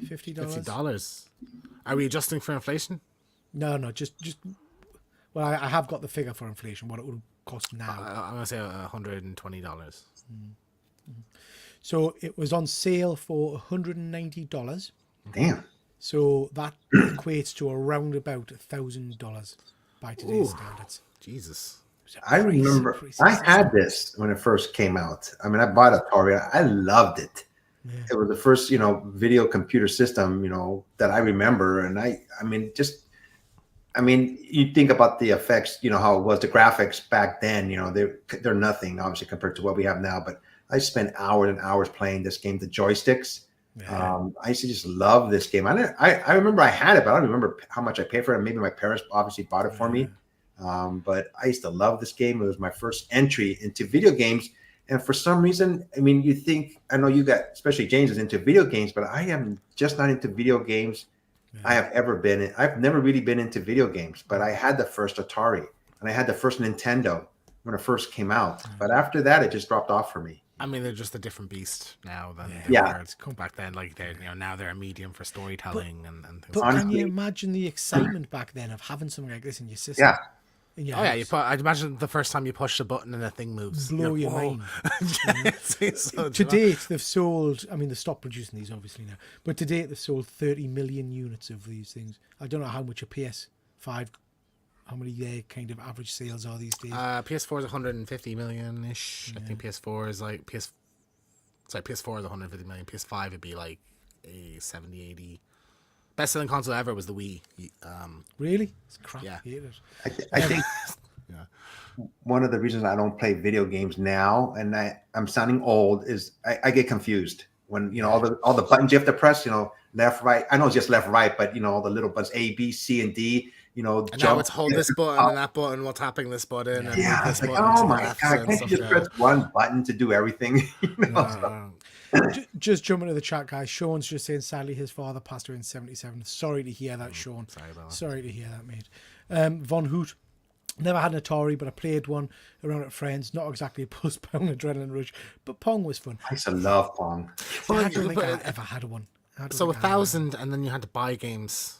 $50. Are we adjusting for inflation? No, just. Well, I have got the figure for inflation. What it would cost now. I'm gonna say $120. So it was on sale for $190. Damn. So that equates to around about $1,000 by today's standards. Jesus. I remember I had this when it first came out. I mean, I bought Atari. I loved it. Yeah. It was the first, video computer system, that I remember. And I mean, you think about the effects, how it was, the graphics back then, they're nothing, obviously, compared to what we have now. But I spent hours and hours playing this game, the joysticks. Yeah. I used to just love this game. I remember I had it, but I don't remember how much I paid for it. Maybe my parents obviously bought it for me. But I used to love this game. It was my first entry into video games. And for some reason, I mean, I know you got, especially James is into video games, but I am just not into video games. Yeah. I've never really been into video games, but I had the first Atari and I had the first Nintendo when it first came out. But after that, it just dropped off for me. I mean, they're just a different beast now than they were back then. Like now they're a medium for storytelling and things. But can you imagine the excitement back then of having something like this in your system? Yeah. I'd imagine the first time you push the button and the thing moves. Blow your mind. To date, they've sold, they stopped producing these obviously now, but to date they've sold 30 million units of these things. I don't know how much a PS5, how many kind of average sales are these days. PS4 is 150 million-ish. Yeah. I think PS4 is like, PS4 is 150 million. PS5 would be like a 70, 80. Best selling console ever was the Wii. Really? It's crap. Yeah. I think one of the reasons I don't play video games now, and I'm sounding old, is I get confused when all the buttons you have to press. Left, right. I know it's just left, right, but all the little buttons A, B, C, and D. And now it's hold this button and that button while tapping this button. And it's like, oh my god! Can't you just press one button to do everything? Just jumping to the chat, guys. Sean's just saying, sadly, his father passed away in 77. Sorry to hear that, Sean. Sorry to hear that, mate. Von Hoot. Never had an Atari, but I played one around at friends. Not exactly a Buzz Pong Adrenaline Rush, but Pong was fun. I used to love Pong. I don't think I ever had one. So 1,000, and then you had to buy games.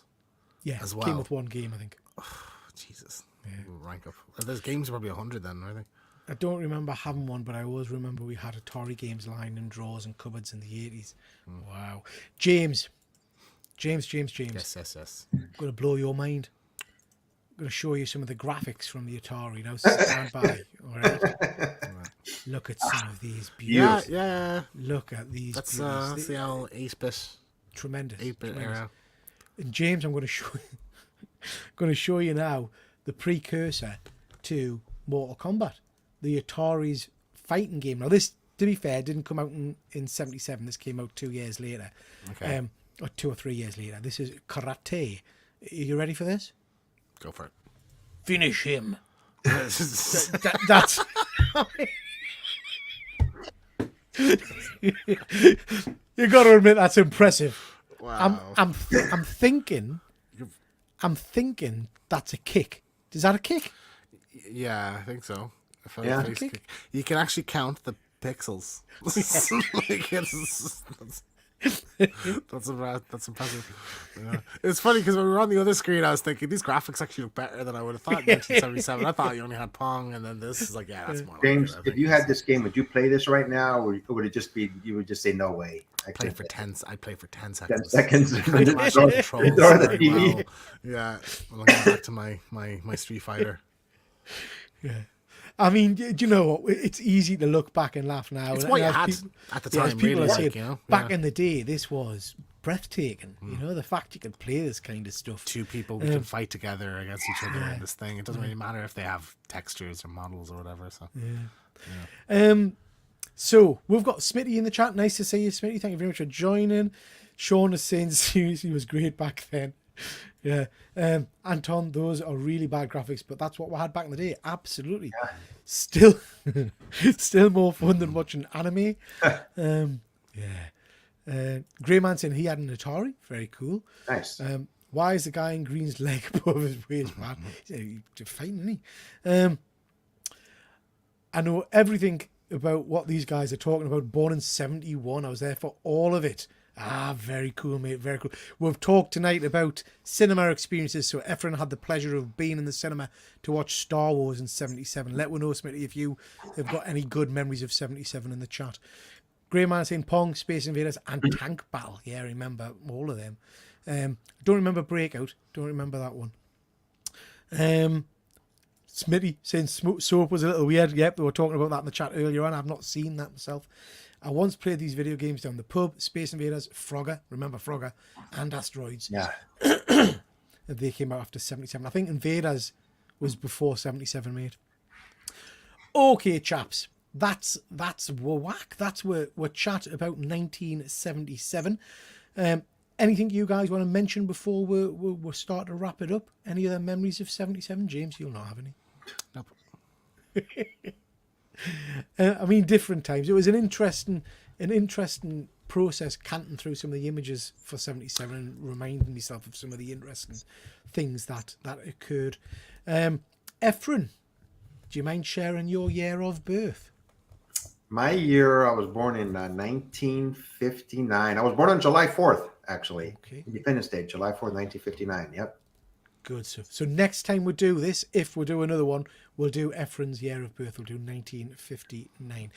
Yeah, as well. Came with one game, I think. Oh, Jesus. Yeah. Rank up. Those games are probably 100 then, are they? I don't remember having one, but I always remember we had Atari games lying in drawers and cupboards in the 80s. Wow. James. Yes. I'm going to blow your mind. I'm going to show you some of the graphics from the Atari. Now, stand by. All right. Look at some of these beauties. Yeah. Look at these. That's the old 8-bit. Tremendous. 8-bit era. And James, I'm going to show you now the precursor to Mortal Kombat, the Atari's fighting game. Now, this, to be fair, didn't come out in 77. This came out 2 years later. Okay. Or 2 or 3 years later. This is Karate. Are you ready for this? Go for it. Finish him. That's. You got to admit that's impressive. Wow. I'm thinking that's a kick. Is that a kick? Yeah, I think so. Yeah. Kick. You can actually count the pixels. Like, that's impressive. Yeah. It's funny because when we were on the other screen, I was thinking these graphics actually look better than I would have thought in 1977. I thought you only had Pong, and then this is like, yeah, that's more. James, like it, if you had this game, would you play this right now, or would it just be you would just say no way? I'd play for 10 seconds. 10 seconds. I'd mash the controls Throw the very TV. well. Yeah, I'm going back to my Street Fighter. Yeah. I mean, do you know what? It's easy to look back and laugh now. It's And what you as had people- at the as time, people really. are saying, Like, you know, back yeah. in the day, this was breathtaking. You know, the fact you could play this kind of stuff. Two people who can fight together against each other in this thing. It doesn't really matter if they have textures or models or whatever. So So we've got Smitty in the chat. Nice to see you, Smitty. Thank you very much for joining. Sean is saying seriously was great back then. Yeah. Anton, those are really bad graphics, but that's what we had back in the day. Absolutely. Yeah. Still more fun than watching anime. Greyman saying he had an Atari. Very cool. Nice. Why is the guy in green's leg above his waist, man? He's fine, isn't he? I know everything about what these guys are talking about. Born in 71. I was there for all of it. Very cool, mate. Very cool. We've talked tonight about cinema experiences. So Efren had the pleasure of being in the cinema to watch Star Wars in 77. Let me know, Smitty, if you have got any good memories of 77 in the chat. Greyman saying Pong, Space Invaders, and Tank Battle. Yeah, I remember all of them. Don't remember Breakout. Don't remember that one. Smitty saying Soap was a little weird. Yep, we were talking about that in the chat earlier on. I've not seen that myself. I once played these video games down the pub. Space Invaders, Frogger, remember Frogger, and Asteroids. Yeah. They came out after 77. I think Invaders was before 77, mate. Okay, chaps. That's whack. That's we're chat about 1977. Anything you guys want to mention before we start to wrap it up? Any other memories of 77? James, you'll not have any. Nope. I mean, different times. It was an interesting process canting through some of the images for 77 and reminding myself of some of the interesting things that occurred. Efren, do you mind sharing your year of birth? My year, I was born in 1959. I was born on July 4th, actually. Okay. Independence Day, July 4th, 1959. Yep. Good stuff. So next time we do this, if we do another one, we'll do Efren's year of birth. We'll do 1959.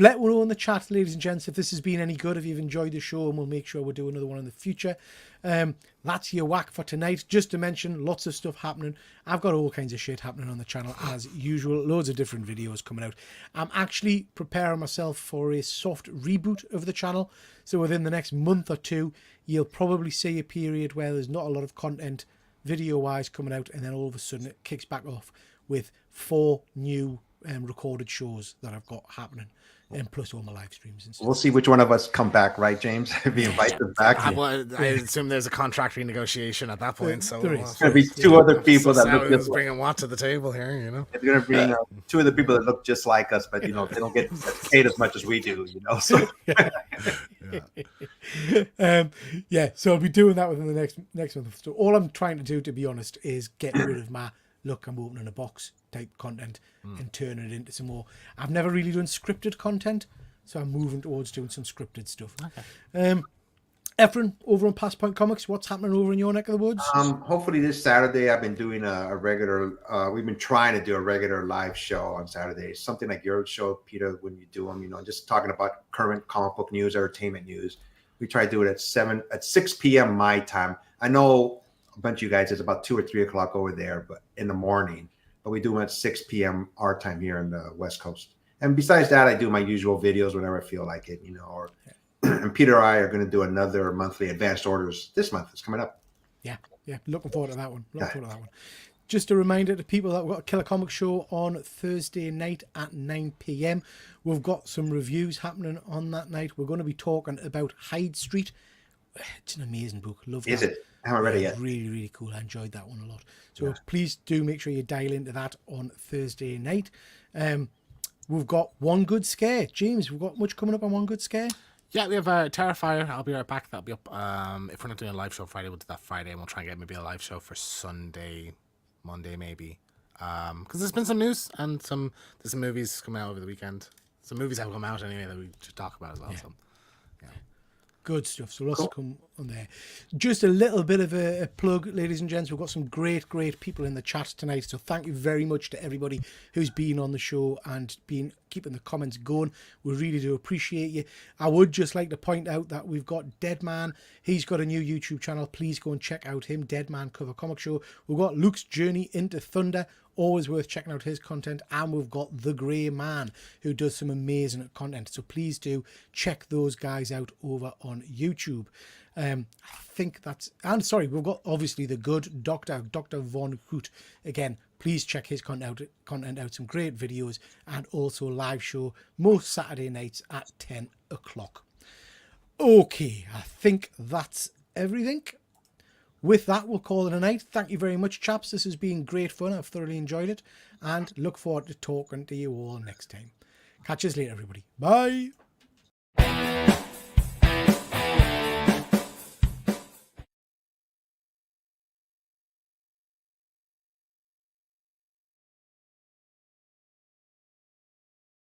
Let me know in the chat, ladies and gents, if this has been any good, if you've enjoyed the show, and we'll make sure we'll do another one in the future. That's your whack for tonight. Just to mention, lots of stuff happening. I've got all kinds of shit happening on the channel as usual. Loads of different videos coming out. I'm actually preparing myself for a soft reboot of the channel. So within the next month or two, you'll probably see a period where there's not a lot of content video-wise coming out, and then all of a sudden it kicks back off with 4 new recorded shows that I've got happening, and plus all my live streams and stuff. We'll see which one of us come back, right, James? If you invite them back. I assume there's a contract renegotiation at that point. So There is. There's going to be 2 other people that look who's just like bringing what to the table here, you know. It's going to bring 2 other people that look just like us, but, they don't get paid as much as we do, So So I'll be doing that within the next month. So all I'm trying to do, to be honest, is get rid of my look, I'm opening a box type content and turning it into some more. I've never really done scripted content, so I'm moving towards doing some scripted stuff. Okay. Efren, over on Pass Point Comics, what's happening over in your neck of the woods? Hopefully this Saturday, I've been doing a regular, we've been trying to do a regular live show on Saturdays, something like your show, Peter, when you do them, just talking about current comic book news, entertainment news. We try to do it at 6 p.m. my time. I know a bunch of you guys, it's about 2 or 3 o'clock over there, but in the morning, but we do them at 6 p.m. our time here in the West Coast. And besides that, I do my usual videos whenever I feel like it, or and Peter and I are going to do another monthly advanced orders this month. It's coming up. Yeah. Looking forward to that one. Just a reminder to people that we've got a Killer Comics show on Thursday night at 9 p.m. We've got some reviews happening on that night. We're going to be talking about Hyde Street. It's an amazing book. Love Is that. it? I haven't read it Yeah, yet. really, really cool. I enjoyed that one a lot. So Yeah. please do make sure you dial into that on Thursday night. We've got One Good Scare. James, we've got much coming up on One Good Scare? Yeah, we have Terrifier. I'll be right back. That'll be up. If we're not doing a live show Friday, we'll do that Friday, and we'll try and get maybe a live show for Sunday, Monday, maybe. Because there's been some news and there's some movies coming out over the weekend. Some movies have come out anyway that we should talk about as well. So, yeah. Good stuff. So lots to come on there. Just a little bit of a plug, ladies and gents. We've got some great people in the chat tonight. So thank you very much to everybody who's been on the show and been keeping the comments going. We really do appreciate you. I would just like to point out that we've got Deadman. He's got a new YouTube channel. Please go and check out him, Deadman Cover Comic Show. We've got Luke's Journey into Thunder. Always worth checking out his content. And we've got The Grey Man, who does some amazing content. So please do check those guys out over on YouTube. I think that's... And sorry, we've got obviously the good Dr. Von Hoot. Again, please check his content out. Some great videos and also a live show most Saturday nights at 10 o'clock. Okay, I think that's everything. With that, we'll call it a night. Thank you very much, chaps. This has been great fun. I've thoroughly enjoyed it. And look forward to talking to you all next time. Catch us later, everybody. Bye.